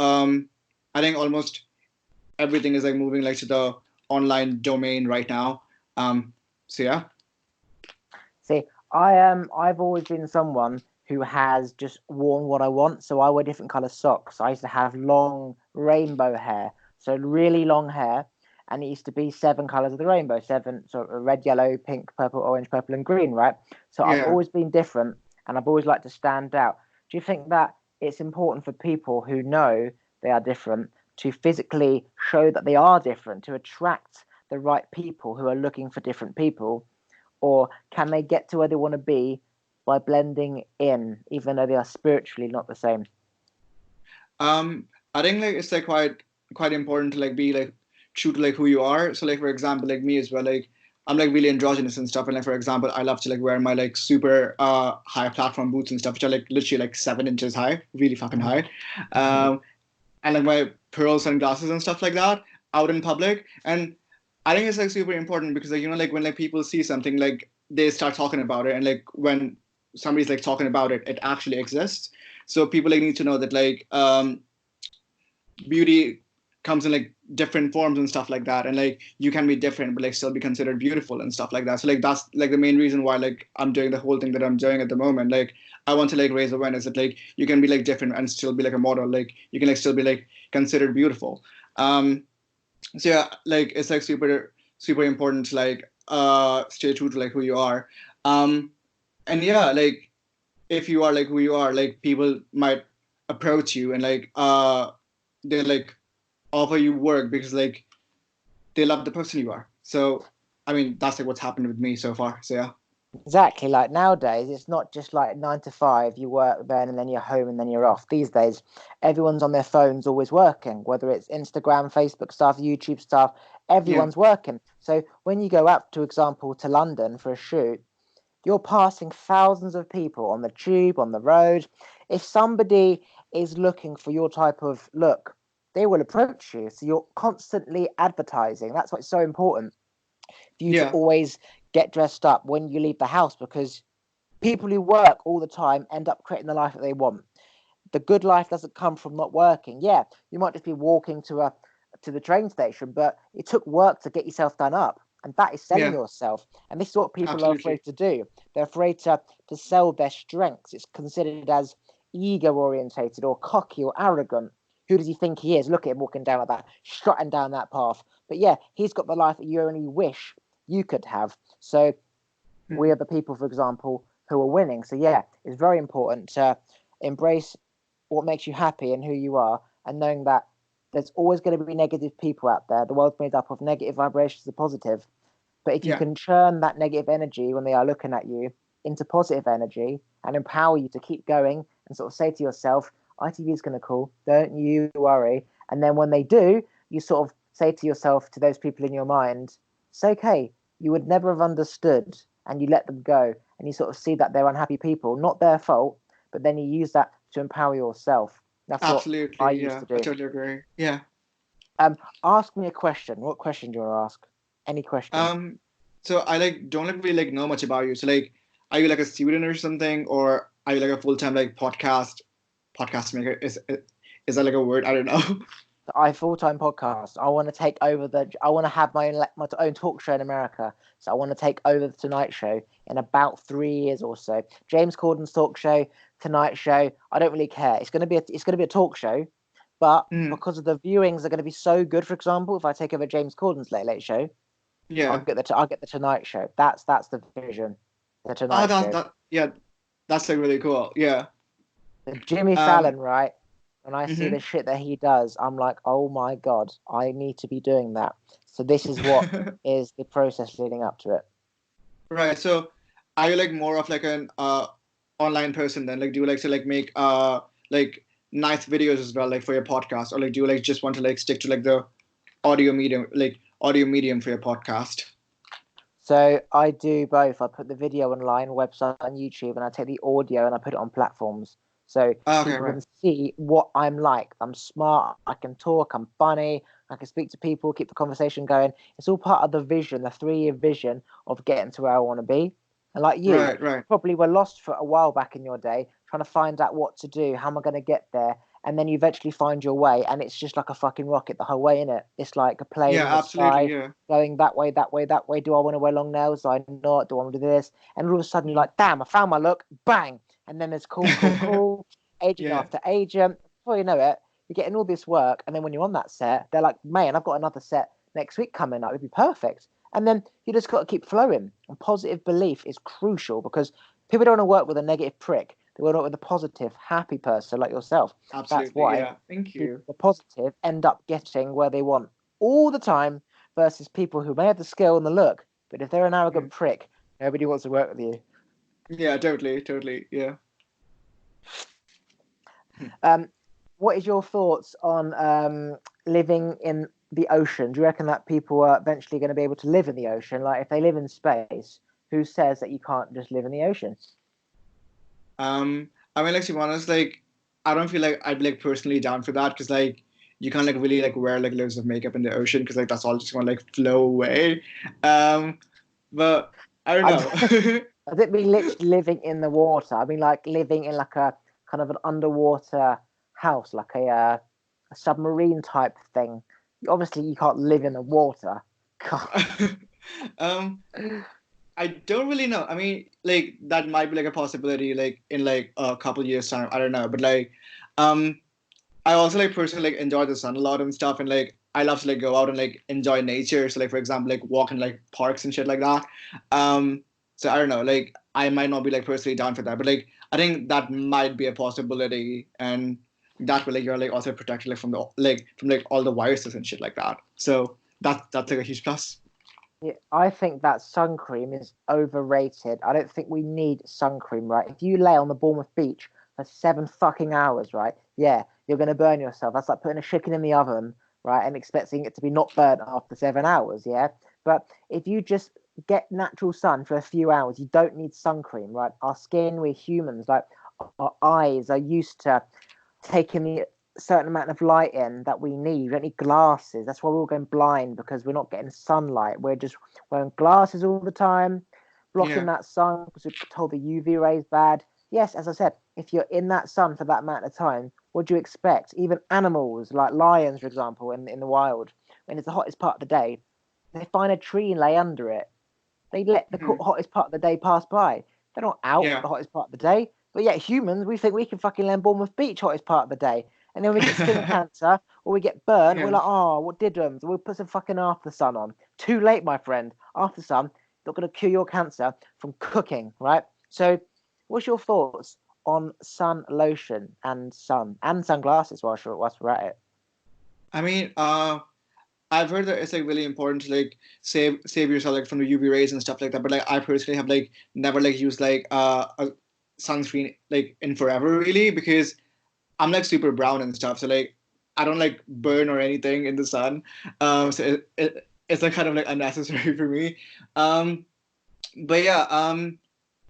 I think almost everything is like moving like to the online domain right now. So yeah. See, I've always been someone who has just worn what I want. So I wear different color socks. I used to have long rainbow hair, so really long hair, and it used to be seven colors of the rainbow, seven sort of red, yellow, pink, purple, orange, purple, and green, right? So I've Yeah. always been different, and I've always liked to stand out. Do you think that it's important for people who know they are different to physically show that they are different to attract the right people who are looking for different people? Or can they get to where they want to be by blending in, even though they are spiritually not the same? I think like it's like quite important to like be like true to like who you are. So like for example, like me as well, like I'm like really androgynous and stuff. And like for example, I love to like wear my like super high platform boots and stuff, which are like literally like 7 inches high, really fucking Mm-hmm. high. And like my pearl sunglasses and stuff like that out in public. And I think it's like super important because like like when like people see something like they start talking about it, and like when somebody's like talking about it, it actually exists. So people like need to know that like beauty comes in like different forms and stuff like that, and like you can be different but like still be considered beautiful and stuff like that. So like that's like the main reason why like I'm doing the whole thing that I'm doing at the moment. Like I want to like raise awareness that like you can be like different and still be like a model, like you can like still be like considered beautiful. So yeah, like it's like super important to like stay true to like who you are. And yeah, like if you are like who you are, like people might approach you and like they like offer you work because like they love the person you are. So I mean that's like what's happened with me so far. So yeah. Exactly. Like nowadays, it's not just like 9 to 5, you work then and then you're home and then you're off. These days, everyone's on their phones always working, whether it's Instagram, Facebook stuff, YouTube stuff, Yeah. everyone's working. So when you go up, to example, to London for a shoot, you're passing thousands of people on the tube, on the road. If somebody is looking for your type of look, they will approach you. So you're constantly advertising. That's why it's so important for you to Yeah. always get dressed up when you leave the house, because people who work all the time end up creating the life that they want. The good life doesn't come from not working. Yeah, you might just be walking to the train station, but it took work to get yourself done up. And that is selling Yeah. yourself. And this is what people are Absolutely. afraid to do. They're afraid to sell their strengths. It's considered as ego orientated or cocky or arrogant. Who does he think he is? Look at him walking down like that, strutting down that path. But yeah, he's got the life that you only wish you could have. So we Mhm. are the people, for example, who are winning. So yeah, it's very important to embrace what makes you happy and who you are, and knowing that there's always going to be negative people out there. The world's made up of negative vibrations and positive. But if you Yeah. can churn that negative energy when they are looking at you into positive energy and empower you to keep going and sort of say to yourself, ITV is going to call, don't you worry. And then when they do, you sort of say to yourself, to those people in your mind, it's okay. You would never have understood, and you let them go. And you sort of see that they're unhappy people, not their fault, but then you use that to empower yourself. That's what I Absolutely. used Yeah. to I do. totally agree. Yeah. Um, Ask me a question. What question do you want to ask? Any question. Um. So I like don't like really like know much about you. So like, are you like a student or something, or are you like a full time like podcast maker? Is that like a word? I don't know. I full-time podcast. I want to take over the. I want to have my own talk show in America. So I want to take over the Tonight Show in about 3 years or so. James Corden's talk show, Tonight Show. I don't really care. It's gonna be a talk show, but Mm, because of the viewings are going to be so good. For example, if I take over James Corden's Late Late Show, yeah. I'll get the Tonight Show. That's the vision. The Oh, Tonight that's Show. that. Yeah, that's like really cool. Yeah. Jimmy Um. Fallon, right? When I see the Mhm. shit that he does, I'm like, oh my god, I need to be doing that. So this is what is the process leading up to it. Right. So, are you like more of like an online person then? Like, do you like to like make like nice videos as well, like for your podcast, or like do you like just want to like stick to like the audio medium for your podcast? So I do both. I put the video online, website on YouTube, and I take the audio and I put it on platforms. So Okay, people right. can see what I'm like. I'm smart, I can talk, I'm funny, I can speak to people, keep the conversation going. It's all part of the vision, the 3-year vision of getting to where I want to be. And like you Right, right. probably were lost for a while back in your day, trying to find out what to do, how am I going to get there? And then you eventually find your way, and it's just like a fucking rocket the whole way, in it. It's like a plane Yeah, in the absolutely. sky Yeah. going that way, that way, that way. Do I want to wear long nails? Do I not? Do I want to do this? And all of a sudden, you're Mhm. like, damn, I found my look. Bang. And then there's call, agent Yeah. after agent. Before you know it, you're getting all this work. And then when you're on that set, they're like, man, I've got another set next week coming up. It'd be perfect. And then you just got to keep flowing. And positive belief is crucial because people don't want to work with a negative prick. They want to work with a positive, happy person like yourself. That's Absolutely. why Yeah. Thank people you. the positive end up getting where they want all the time versus people who may have the skill and the look, but if they're an arrogant Mhm. prick, nobody wants to work with you. Yeah, totally, totally. Yeah. Mhm. Um, what is your thoughts on living in the ocean? Do you reckon that people are eventually going to be able to live in the ocean? Like if they live in space, who says that you can't just live in the ocean? I mean, like, to be honest, like, I don't feel like I'd be like personally down for that because like you can't like really like wear like loads of makeup in the ocean because like that's all just gonna like flow away. Um, but I don't I, know. I didn't mean literally living in the water. I mean like living in like a kind of an underwater house, like a submarine type thing. Obviously, you can't live in the water. God. um, I don't really know. I mean, like that might be like a possibility, like in like a couple years time. I don't know, but like, um, I also like personally like enjoy the sun a lot and stuff, and like I love to like go out and like enjoy nature. So like for example, like walk in like parks and shit like that. Um, so I don't know, like I might not be like personally down for that, but like I think that might be a possibility, and that way like you're like also protected like from like all the viruses and shit like that. So that's like a huge plus. Yeah, I think that sun cream is overrated. I don't think we need sun cream, right? If you lay on the Bournemouth beach for 7 fucking hours, right? Yeah, you're gonna burn yourself. That's like putting a chicken in the oven, right, and expecting it to be not burnt after 7 hours, yeah. But if you just get natural sun for a few hours, you don't need sun cream, right? Our skin, we're humans, like our eyes are used to taking the certain amount of light in that we need. We don't need glasses. That's why we're all going blind because we're not getting sunlight. We're just wearing glasses all the time, blocking Yeah. that sun because we're told the UV ray is bad. Yes, as I said, if you're in that sun for that amount of time, what do you expect? Even animals like lions, for example, in the wild, when it's the hottest part of the day, they find a tree and lay under it. They let the Mhm. hottest part of the day pass by. They're not out Yeah. the hottest part of the day. But yet humans, we think we can fucking land Bournemouth Beach hottest part of the day. And then we get skin cancer or we get burnt. We're Yeah. like, oh, what did them? So we'll put some fucking after sun on. Too late, my friend. After sun, not going to cure your cancer from cooking, right? So, what's your thoughts on sun lotion and sunglasses whilst we're at it? I mean, I've heard that it's like really important to like save yourself like from the UV rays and stuff like that. But like I personally have like never like used like a sunscreen like in forever really because I'm like super brown and stuff. So like I don't like burn or anything in the sun. So it's like kind of like unnecessary for me. Um, but yeah,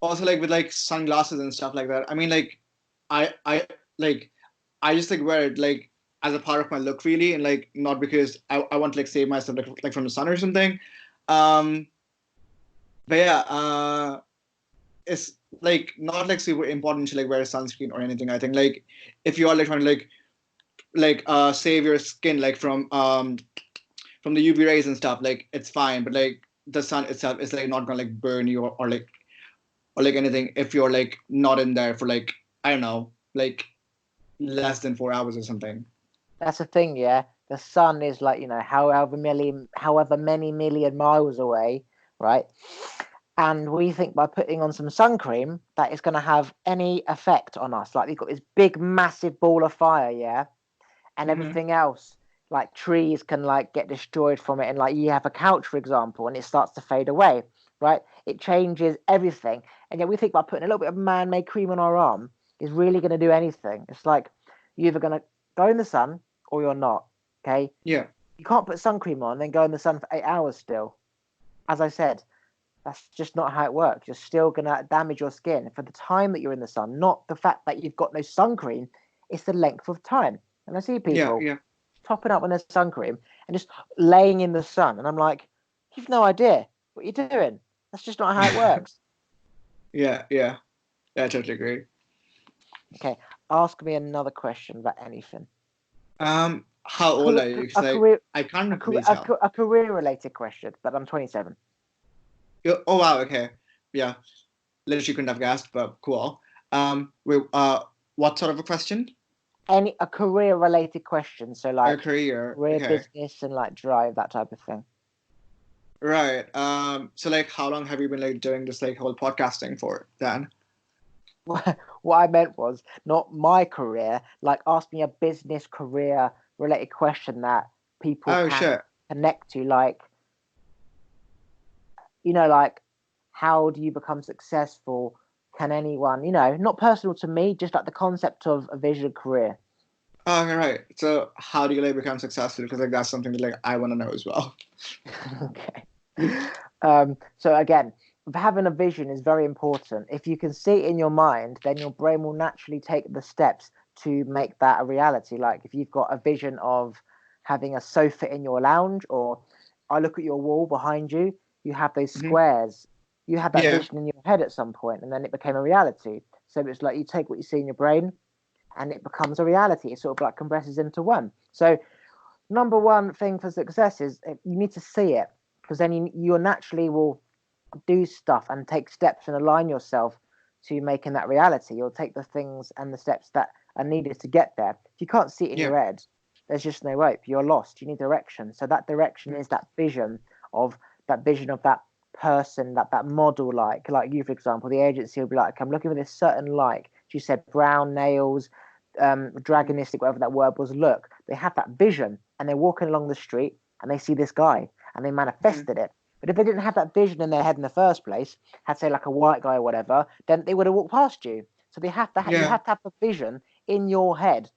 also like with like sunglasses and stuff like that. I mean like I like I just like wear it like as a part of my look really and like not because I want to like save myself like from the sun or something. Um but yeah, it's like not like super important to like wear sunscreen or anything. I think like if you are like trying to like save your skin like from the UV rays and stuff, like it's fine, but like the sun itself is like not gonna like burn you or like anything if you're like not in there for like I don't know, like less than 4 hours or something. That's the thing, yeah. The sun is like, however many million miles away, right? And we think by putting on some sun cream that it's going to have any effect on us. Like we've got this big, massive ball of fire, yeah, and Hmm. everything else, like trees can like get destroyed from it, and like you have a couch, for example, and it starts to fade away, right? It changes everything, and yet we think by putting a little bit of man-made cream on our arm is really going to do anything. It's like you're either going to go in the sun or you're not. Okay, Yeah. you can't put sun cream on and then go in the sun for 8 hours still. As I said, That's just not how it works. You're still going to damage your skin for the time that you're in the sun, not the fact that you've got no sun cream. It's the length of time. And I see Yeah, people yeah, topping up on their sun cream and just laying in the sun. And I'm like, you've no idea what you're doing. That's just not how it works. yeah, yeah. Yeah, I totally agree. Okay, ask me another question about anything. How A old career, are you? 'Cause, a like, career, I a can't career, really tell. a career related question, but I'm 27. Oh wow, okay, yeah. Literally couldn't have guessed, but cool. Wait, what sort of a question? A career related question, so A like career. career, Okay, business, and like drive, that type of thing. right. So like, how long have you been like doing this like whole podcasting for then? What I meant was not my career. Like, ask me a business career related question that people Oh can shit. connect to. Like, like how do you become successful? Can anyone, not personal to me, just like the concept of a vision career. Oh, okay, right. So how do you like become successful? Because like that's something that like I want to know as well. Okay. So again, having a vision is very important. If you can see it in your mind, then your brain will naturally take the steps to make that a reality. Like if you've got a vision of having a sofa in your lounge, or I look at your wall behind you, you have those Hmm. squares. You had that Yeah, vision in your head at some point, and then it became a reality. So it's like you take what you see in your brain, and it becomes a reality. It sort of like compresses into one. So number one thing for success is you need to see it, because then you naturally will do stuff and take steps and align yourself to making that reality. You'll take the things and the steps that are needed to get there. If you can't see it in yeah. your head, there's just no hope. You're lost. You need direction. So that direction Mhm. is of that person, that model, like you, for example. The agency will be like, I'm looking for this certain, like you said, brown nails, dragonistic, whatever that word was. Look, they have that vision, and they're walking along the street and they see this guy and they Mhm. manifested it. But if they didn't have that vision in their head in the first place, had say like a white guy or whatever, then they would have walked past you. So they have to you Yeah, have to have the vision in your head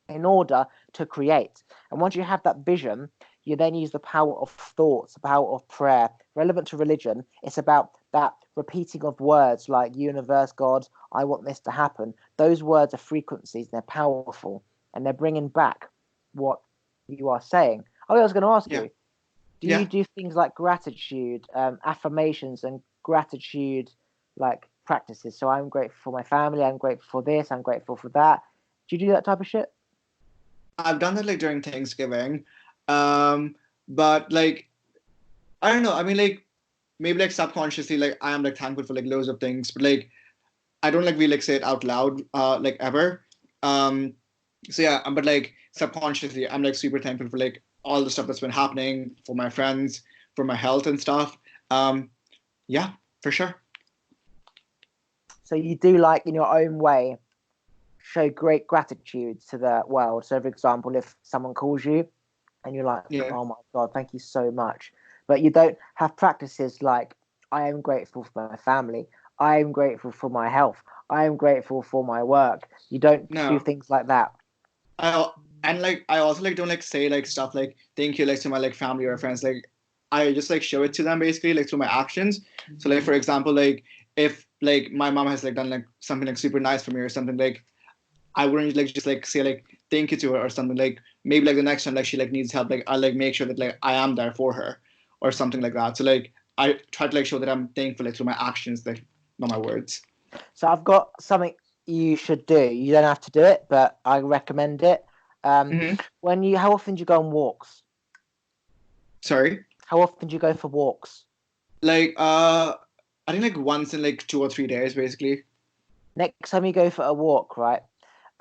in order to create. And once you have that vision, you then use the power of thoughts, the power of prayer. Relevant to religion, it's about that repeating of words like universe, God, I want this to happen. Those words are frequencies, they're powerful, and they're bringing back what you are saying. Oh, I was going to ask yeah, you, do you yeah. do things like gratitude, affirmations, and gratitude like practices? So I'm grateful for my family. I'm grateful for this. I'm grateful for that. Do you do that type of shit? I've done that like during Thanksgiving. Um, but like I don't know. I mean, like maybe like subconsciously, like I am like thankful for like loads of things, but like I don't like really like say it out loud, like ever. Um, so yeah, but like subconsciously, I'm like super thankful for like all the stuff that's been happening for my friends, for my health and stuff. Um, yeah, for sure. So you do, like, in your own way, show great gratitude to the world. So, for example, if someone calls you and you're like, Yeah. "Oh my God, thank you so much," but you don't have practices like, "I am grateful for my family. I am grateful for my health. I am grateful for my work." You don't do No. things like that. I and like I also like don't like say like stuff like thank you like to my like family or friends. Like I just like show it to them basically like through my actions. So like for example, like if like my mom has like done like something like super nice for me or something, like I wouldn't like just like say like thank you to her or something. Like maybe like the next time like she like needs help, like I like make sure that like I am there for her or something like that. So like I try to like show that I'm thankful like through my actions, like not my words. So I've got something you should do. You don't have to do it, but I recommend it. Um, Hmm. how often do you go on walks? Sorry. How often do you go for walks? Like I think like once in like 2 or 3 days basically. Next time you go for a walk, right?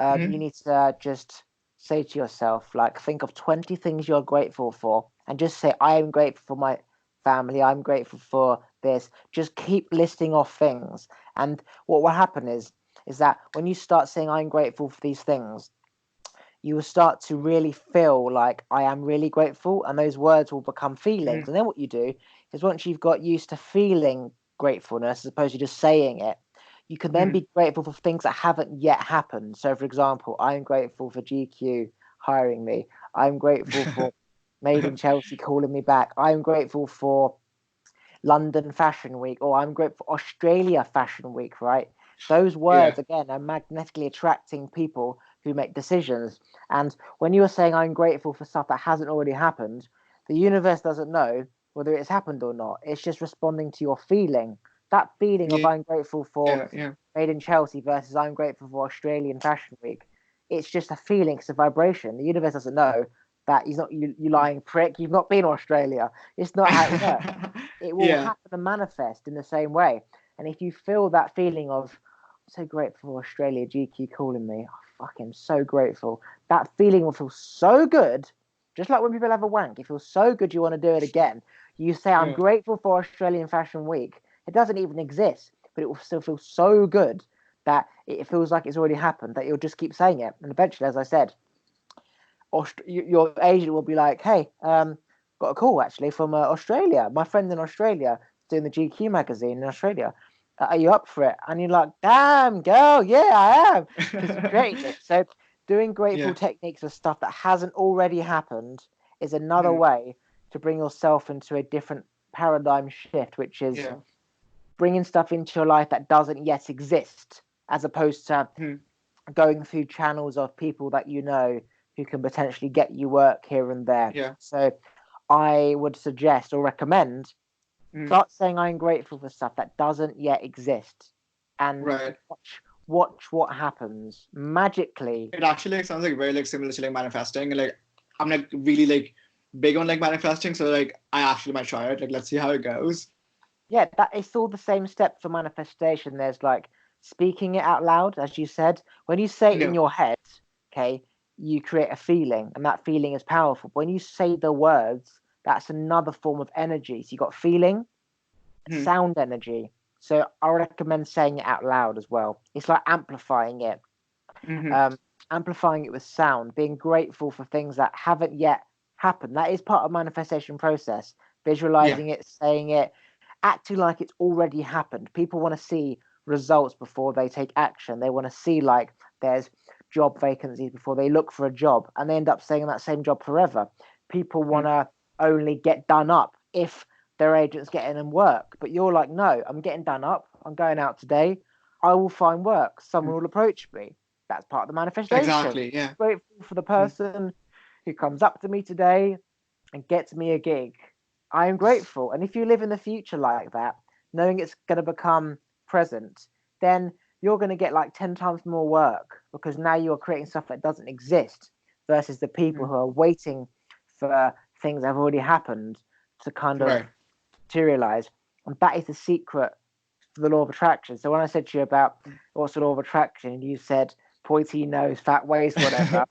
You Hmm. need to just say to yourself, like, think of 20 things you're grateful for, and just say, I am grateful for my family. I'm grateful for this. Just keep listing off things. And what will happen is that when you start saying, I'm grateful for these things, you will start to really feel like I am really grateful, and those words will become feelings. Hmm. And then what you do is once you've got used to feeling gratefulness as opposed to just saying it, you can then Hmm. be grateful for things that haven't yet happened. So, for example, I'm grateful for GQ hiring me. I'm grateful for Made in Chelsea calling me back. I'm grateful for London Fashion Week, or I'm grateful for Australia Fashion Week, right? Those Yeah. words, again, are magnetically attracting people who make decisions. And when you are saying, I'm grateful for stuff that hasn't already happened, the universe doesn't know whether it's happened or not. It's just responding to your feeling. That feeling of Yeah. I'm grateful for Yeah. Made in Chelsea versus I'm grateful for Australian Fashion Week. It's just a feeling, it's a vibration. The universe doesn't know that he's not you lying prick. You've not been to Australia. It's not how it works. It will Yeah. happen and manifest in the same way. And if you feel that feeling of, I'm so grateful for Australia, GQ calling me, oh, fuck, I'm so grateful. That feeling will feel so good, just like when people have a wank. It feels so good you want to do it again. You say, I'm Yeah. grateful for Australian Fashion Week. It doesn't even exist, but it will still feel so good that it feels like it's already happened, that you'll just keep saying it. And eventually, as I said, your agent will be like, "Hey, got a call actually from Australia. My friend in Australia doing the GQ magazine in Australia. Are you up for it?" And you're like, "Damn, girl, yeah, I am," because you created it. So, doing grateful Yeah. techniques of stuff that hasn't already happened is another Mhm. way to bring yourself into a different paradigm shift, which is Yeah. bringing stuff into your life that doesn't yet exist, as opposed to Mhm. going through channels of people that you know who can potentially get you work here and there. Yeah. So I would suggest or recommend Mhm. start saying I'm grateful for stuff that doesn't yet exist and Right. watch what happens magically. It actually like sounds like very like similar to like manifesting. And like I'm like really like big on like manifesting, so like I actually might try it. Like let's see how it goes. Yeah, that it's all the same steps for manifestation. There's like speaking it out loud, as you said. When you say it in No. your head, okay, you create a feeling, and that feeling is powerful. When you say the words, that's another form of energy. So you got feeling, Mhm. sound energy. So I recommend saying it out loud as well. It's like amplifying it, Mhm. um, amplifying it with sound, being grateful for things that haven't yet happened. That is part of manifestation process. Yeah. Visualizing it, saying it, acting like it's already happened. People want to see results before they take action. They want to see like there's job vacancies before they look for a job, and they end up staying in that same job forever. People want Mhm. to only get done up if their agent's getting them work, but you're like, no, I'm getting done up. I'm going out today. I will find work. Someone Mhm. will approach me. That's part of the manifestation. Exactly. Yeah. Grateful for the Mhm. person who comes up to me today and gets me a gig. I am grateful. And if you live in the future like that, knowing it's going to become present, then you're going to get like 10 times more work because now you're creating stuff that doesn't exist versus the people Mhm. who are waiting for things that have already happened to kind of Right. materialize. And that is the secret for the law of attraction. So when I said to you about what's the law of attraction, you said pointy nose, fat waist, whatever.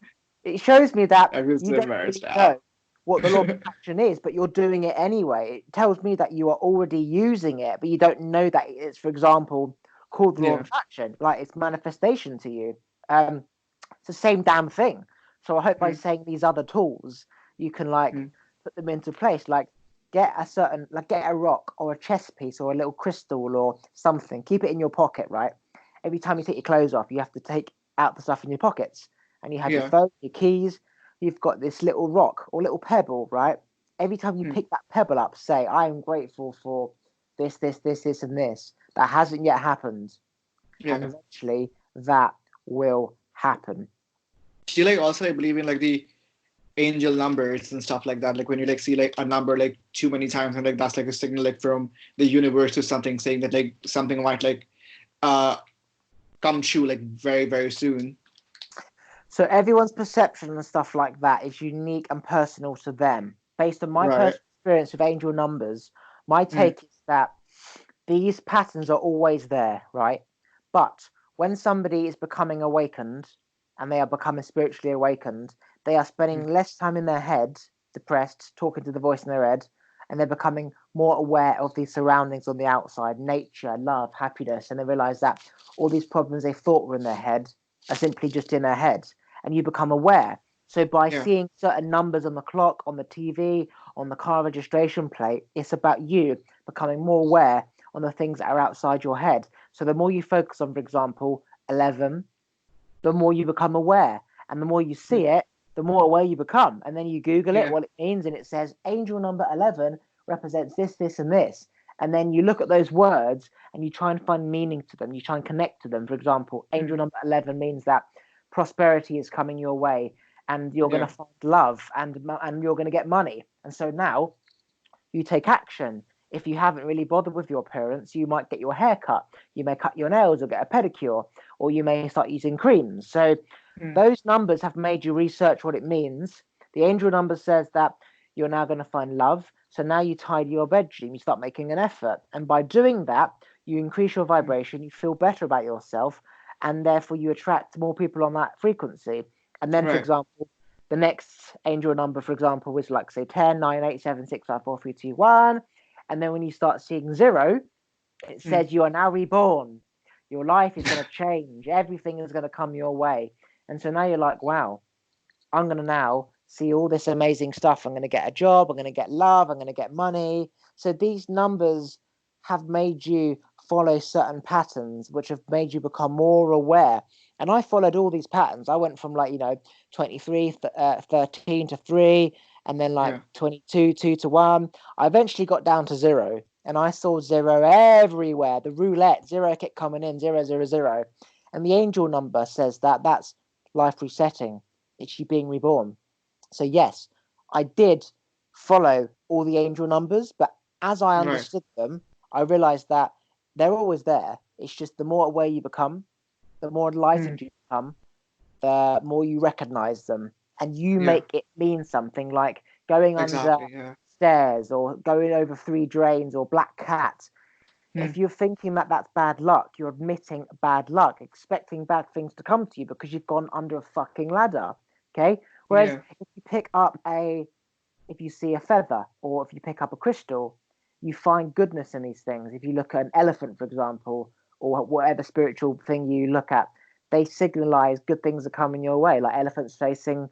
It shows me that I feel you so don't embarrassed really now. know what the law of attraction is, but you're doing it anyway. It tells me that you are already using it, but you don't know that it's, for example, called the law of Yeah. attraction, like it's manifestation to you. It's the same damn thing. So I hope by Mhm. saying these other tools, you can like Mhm. put them into place. Like get a rock or a chess piece or a little crystal or something. Keep it in your pocket, right? Every time you take your clothes off, you have to take out the stuff in your pockets, and you have your Yeah. phone, your keys. You've got this little rock or little pebble, right? Every time you Mhm. pick that pebble up, say, "I am grateful for this, and this that hasn't yet happened," and Yeah. eventually that will happen. Do you like also like believe in like the angel numbers and stuff like that? Like when you like see like a number like too many times and like that's like a signal like from the universe to something saying that like something might like uh come true like very very soon. So everyone's perception and stuff like that is unique and personal to them. Based on my Right. personal experience with angel numbers, my Mm. take is that these patterns are always there, right? But when somebody is becoming awakened and they are becoming spiritually awakened, they are Mm. spending less time in their head, depressed, talking to the voice in their head, and they're becoming more aware of the surroundings on the outside, nature, love, happiness, and they realize that all these problems they thought were in their head are simply just in their head, and you become aware. So by Yeah. seeing certain numbers on the clock, on the TV, on the car registration plate, it's about you becoming more aware on the things that are outside your head. So the more you focus on, for example, 11, the more you become aware. And the more you Mm. see it, the more aware you become. And then you Google it, Yeah. what it means, and it says angel number 11 represents this, this, and this. And then you look at those words and you try and find meaning to them. You try and connect to them. For example, angel number 11 means that prosperity is coming your way and you're going Yeah. to find love and you're going to get money. And so now you take action. If you haven't really bothered with your appearance, you might get your hair cut, you may cut your nails or get a pedicure, or you may start using creams. So Mm. those numbers have made you research what it means. The angel number says that you're now going to find love. So now you tidy your bedroom, you start making an effort. And by doing that, you increase your vibration, you feel better about yourself, and therefore you attract more people on that frequency. And then, for Right. example, the next angel number, for example, was like, say, 10, 9, 8, 7, 6, 5, 4, 3, 2, 1. And then when you start seeing 0, it Mm. says you are now reborn. Your life is going to change. Everything is going to come your way. And so now you're like, wow, I'm going to now see all this amazing stuff. I'm going to get a job. I'm going to get love. I'm going to get money. So these numbers have made you follow certain patterns, which have made you become more aware. And I followed all these patterns. I went from 23, 13 to 3, and then Yeah. 22, 2 to 1. I eventually got down to 0. And I saw 0 everywhere. The roulette, 0 kept coming in, 0, 0, 0. And the angel number says that that's life resetting. It's you being reborn. So yes, I did follow all the angel numbers, but as I Right. understood them, I realized that they're always there. It's just the more aware you become, the more Mm. enlightened you become, the more you recognize them, and you Yeah. make it mean something, like going under Exactly. Yeah. stairs or going over 3 drains or black cat. If Mm. you're thinking that that's bad luck, you're admitting bad luck, expecting bad things to come to you because you've gone under a fucking ladder. Okay. Whereas Yeah. if you pick up if you see a feather or if you pick up a crystal, you find goodness in these things. If you look at an elephant, for example, or whatever spiritual thing you look at, they signalize good things are coming your way. Like elephants facing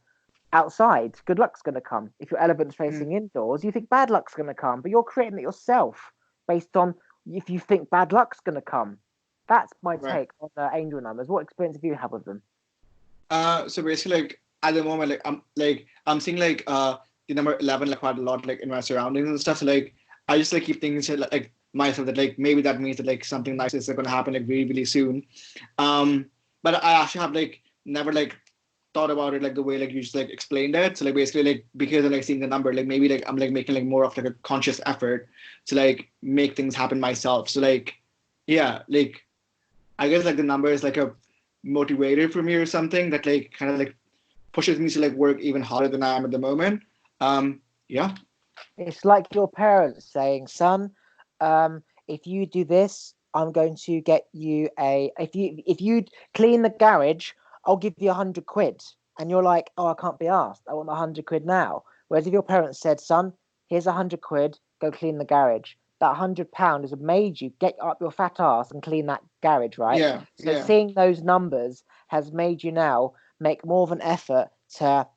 outside, good luck's going to come. If your elephant's Mm. facing indoors, you think bad luck's going to come, but you're creating it yourself based on if you think bad luck's going to come. That's my Right. take on the angel numbers. What experience have you had with them? So basically, at the moment, I'm seeing the number 11 quite a lot in my surroundings and stuff. So I just keep thinking to myself that maybe that means that something nice is going to happen really really soon. Um, but I actually have never thought about it the way you just explained it. So basically because I'm seeing the number maybe I'm making more of a conscious effort to make things happen myself. So yeah, I guess the number is a motivator for me or something that kind of pushes me to work even harder than I am at the moment. Yeah. It's like your parents saying, "Son, if you do this, I'm going to get you a. If you clean the garage, I'll give you 100 quid." And you're like, "Oh, I can't be asked. I want the 100 quid now." Whereas if your parents said, "Son, here's 100 quid. Go clean the garage," that £100 has made you get up your fat ass and clean that garage, right? Yeah. So Yeah. seeing those numbers has made you now make more of an effort to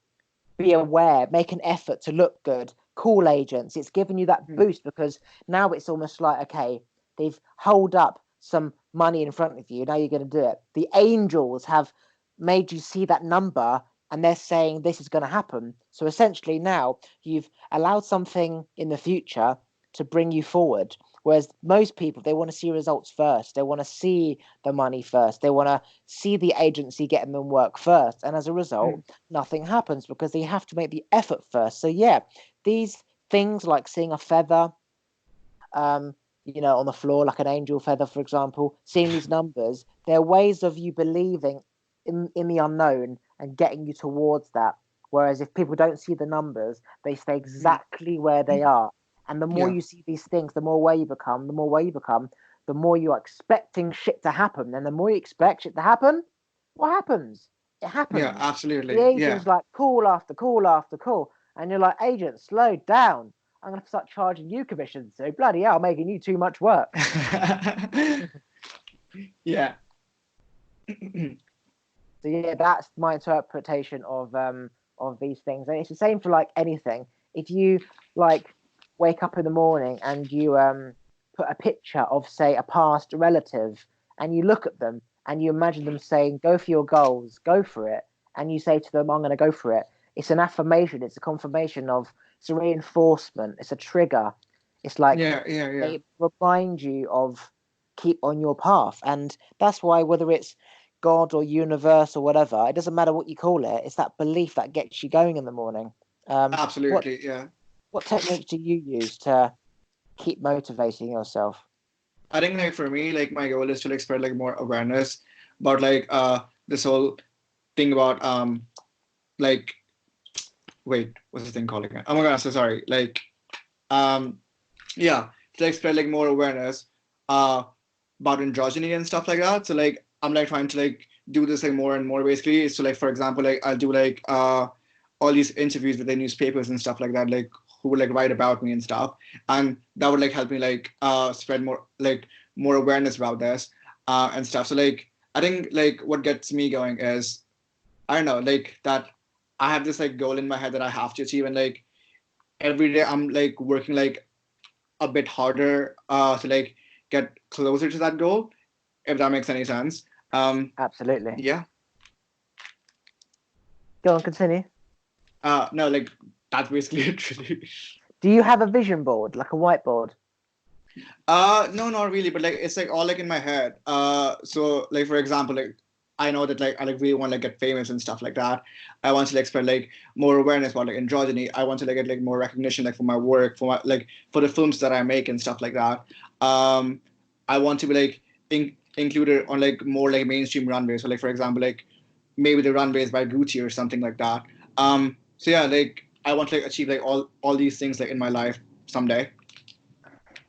be aware, make an effort to look good, call agents. It's given you that Hmm. boost because now it's almost like, okay, they've held up some money in front of you. Now you're going to do it. The angels have made you see that number and they're saying this is going to happen. So essentially now you've allowed something in the future to bring you forward. Whereas most people, they want to see results first. They want to see the money first. They want to see the agency getting them work first. And as a Hmm. result, nothing happens because they have to make the effort first. So yeah, these things like seeing a feather, um, on the floor, like an angel feather, for example, seeing these numbers, they're ways of you believing in the unknown and getting you towards that. Whereas if people don't see the numbers, they stay Hmm. exactly where they are. And the more Yeah. you see these things, the more aware you become, the more aware you become, the more you're expecting shit to happen. And the more you expect shit to happen, what happens? It Yeah. happens. The Absolutely. Yeah. agent's like call after call after call. And you're like, agent, slow down. I'm going to start charging you commissions. So bloody hell, making you too much work. Yeah. So yeah, that's my interpretation of these things, and it's the same for anything. If you like wake up in the morning and you put a picture of say a past relative, and you look at them and you imagine them saying, "Go for your goals, go for it," and you say to them, "I'm going to go for it." It's an affirmation. It's a confirmation of. It's a reinforcement. It's a trigger. It's like yeah. they remind you of keep on your path. And that's why whether it's God or universe or whatever, it doesn't matter what you call it, it's that belief that gets you going in the morning. What Absolutely, yeah. what techniques do you use to keep motivating yourself? I think like for me, like my goal is to like spread like more awareness about like this whole thing about like wait, what's the thing called again? Oh my god, I'm so sorry. Like um yeah, to like spread like more awareness uh about androgyny and stuff like that. So like I'm like trying to like do this like more and more basically. So like for example, like I'll do like all these interviews with the newspapers and stuff like that, like who would like write about me and stuff. And that would like help me like spread more awareness about this and stuff. So like I think like what gets me going is I don't know, like that I have this like goal in my head that I have to achieve and like every day I'm like working like a bit harder to like get closer to that goal, if that makes any sense. Absolutely. Yeah. Go on, continue. No, like that's basically it really. Do you have a vision board, like a whiteboard? No, not really, but like it's like all like in my head. So like for example, like I know that like I like really want to like get famous and stuff like that. I want to like spread like more awareness about like androgyny. I want to like get like more recognition like for my work, for my like for the films that I make and stuff like that. Um, I want to be like included on like more like mainstream runways. So like for example, like maybe the runways by Gucci or something like that. So yeah, like I want to like achieve like all these things like in my life someday.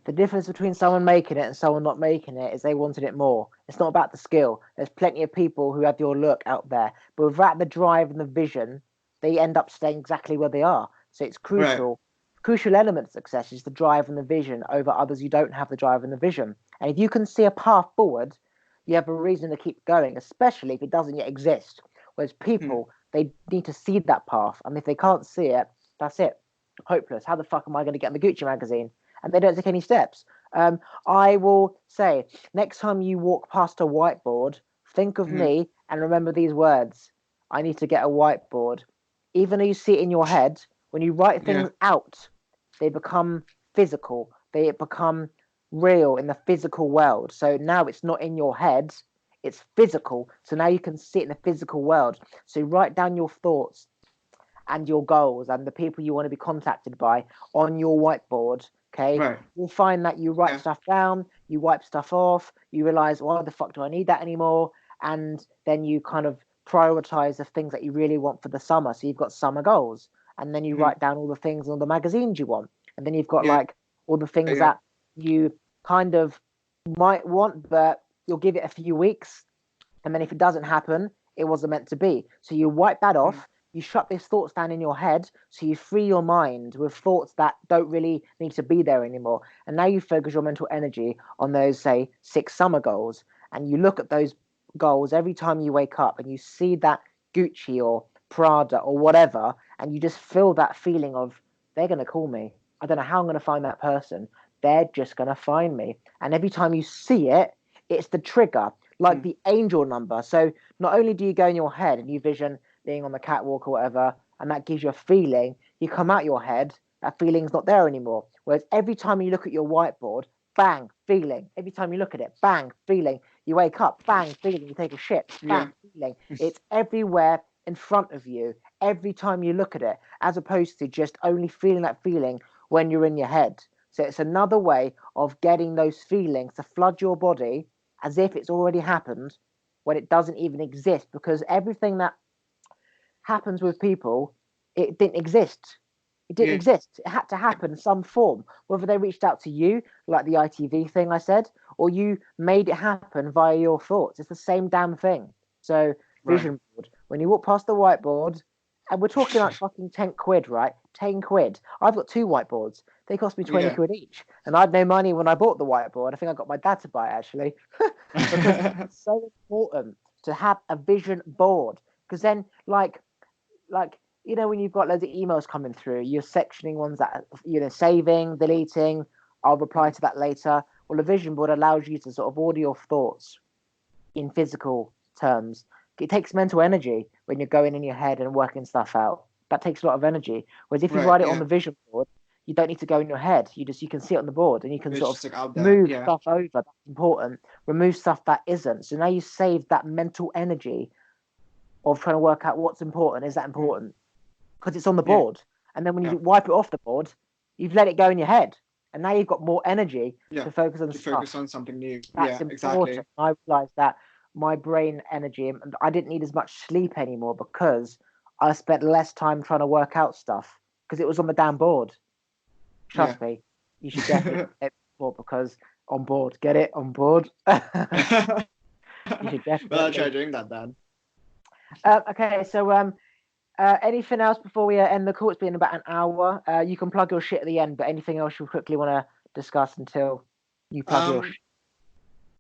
The difference between someone making it and someone not making it is they wanted it more. It's not about the skill. There's plenty of people who have your look out there, but without the drive and the vision, they end up staying exactly where they are. So it's Right. crucial. Crucial element of success is the drive and the vision over others who don't have the drive and the vision. And if you can see a path forward, you have a reason to keep going, especially if it doesn't yet exist. Whereas Hmm. people, they need to see that path. And if they can't see it, that's it. Hopeless. How the fuck am I going to get in the Gucci magazine? And they don't take any steps. I will say, next time you walk past a whiteboard, think of Hmm. me and remember these words. I need to get a whiteboard. Even though you see it in your head, when you write Yeah. things out, they become physical. They become real in the physical world. So now it's not in your head, it's physical. So now you can see it in the physical world. So write down your thoughts and your goals and the people you want to be contacted by on your whiteboard. Okay, Right. you'll find that you write Yeah. stuff down, you wipe stuff off, you realize, why the fuck do I need that anymore? And then you kind of prioritize the things that you really want for the summer. So you've got summer goals, and then you Hmm. write down all the things on the magazines you want, and then you've got Yeah. like all the things Yeah. that you kind of might want, but you'll give it a few weeks, and then if it doesn't happen, it wasn't meant to be. So you wipe that Hmm. off, you shut these thoughts down in your head, so you free your mind with thoughts that don't really need to be there anymore. And now you focus your mental energy on those, say, 6 summer goals. And you look at those goals every time you wake up and you see that Gucci or Prada or whatever, and you just feel that feeling of, they're going to call me. I don't know how I'm going to find that person. They're just going to find me. And every time you see it, it's the trigger, like Hmm. the angel number. So not only do you go in your head and you vision being on the catwalk or whatever, and that gives you a feeling, you come out your head, that feeling's not there anymore. Whereas every time you look at your whiteboard, bang, feeling. Every time you look at it, bang, feeling. You wake up, bang, feeling. You take a shit, Yeah. bang, feeling. It's everywhere in front of you every time you look at it, as opposed to just only feeling that feeling when you're in your head. So it's another way of getting those feelings to flood your body as if it's already happened when it doesn't even exist, because everything that happens with people, it didn't exist. It didn't Yeah. exist. It had to happen in some form, whether they reached out to you, like the ITV thing I said, or you made it happen via your thoughts. It's the same damn thing. So, Right. vision board. When you walk past the whiteboard, and we're talking like fucking 10 quid, right? 10 quid. I've got two whiteboards. They cost me 20 Yeah. quid each. And I had no money when I bought the whiteboard. I think I got my dad to buy it actually. Because it's so important to have a vision board. Because then, like when you've got loads of emails coming through, you're sectioning ones that saving, deleting. I'll reply to that later. Well, a vision board allows you to sort of order your thoughts in physical terms. It takes mental energy when you're going in your head and working stuff out. That takes a lot of energy. Whereas if you Right. write it on Yeah. the vision board, you don't need to go in your head. You can see it on the board, and you can It's sort just of like out there. move Yeah. stuff over that's important, remove stuff that isn't. So now you save that mental energy of trying to work out what's important. Is that important? Because it's on the Yeah. board. And then when Yeah. you wipe it off the board, you've let it go in your head. And now you've got more energy Yeah. to focus on To focus stuff on something new. that's Yeah, exactly. important. I realized that my brain energy, and I didn't need as much sleep anymore because I spent less time trying to work out stuff because it was on the damn board. Yeah. Trust me, you should definitely get it on board because on board, get it on board. You should Well, I'll try definitely. doing that then. Okay, so anything else before we end the call? It's been about an hour. You can plug your shit at the end, but anything else you quickly want to discuss until you plug your Um, shit?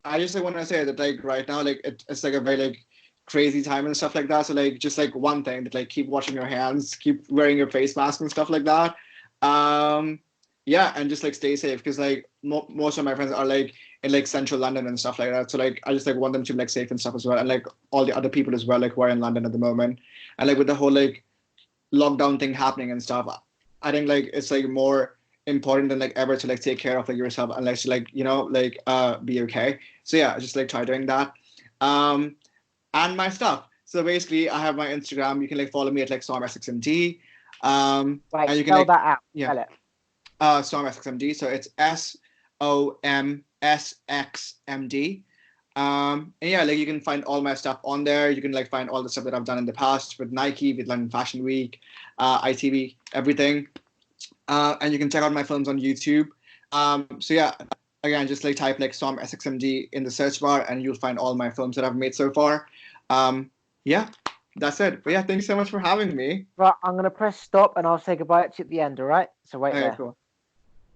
I just like want to say that like right now, like it's like a very like crazy time and stuff like that. So like just like one thing that like keep washing your hands, keep wearing your face mask and stuff like that. Um, yeah, and just like stay safe because like most of my friends are like in like central London and stuff like that. So like I just like want them to be like safe and stuff as well, and like all the other people as well, like who are in London at the moment, and like with the whole like lockdown thing happening and stuff, I think like it's like more important than like ever to like take care of like yourself and like to like like be okay. So yeah, just like try doing that. Um and my stuff. So basically I have my Instagram. You can like follow me at like StormSXMD. Right, And you can spell like that out. yeah, Spell it. StormSXMD. So it's SOMSXMD. And yeah, like you can find all my stuff on there. You can like find all the stuff that I've done in the past with Nike, with London Fashion Week, ITV, everything. And you can check out my films on YouTube. So yeah, again, just like type like Storm SXMD in the search bar, and you'll find all my films that I've made so far. Yeah, that's it. But yeah, thanks so much for having me. Right, I'm gonna press stop and I'll say goodbye to you at the end. All right. So wait Okay, there. cool.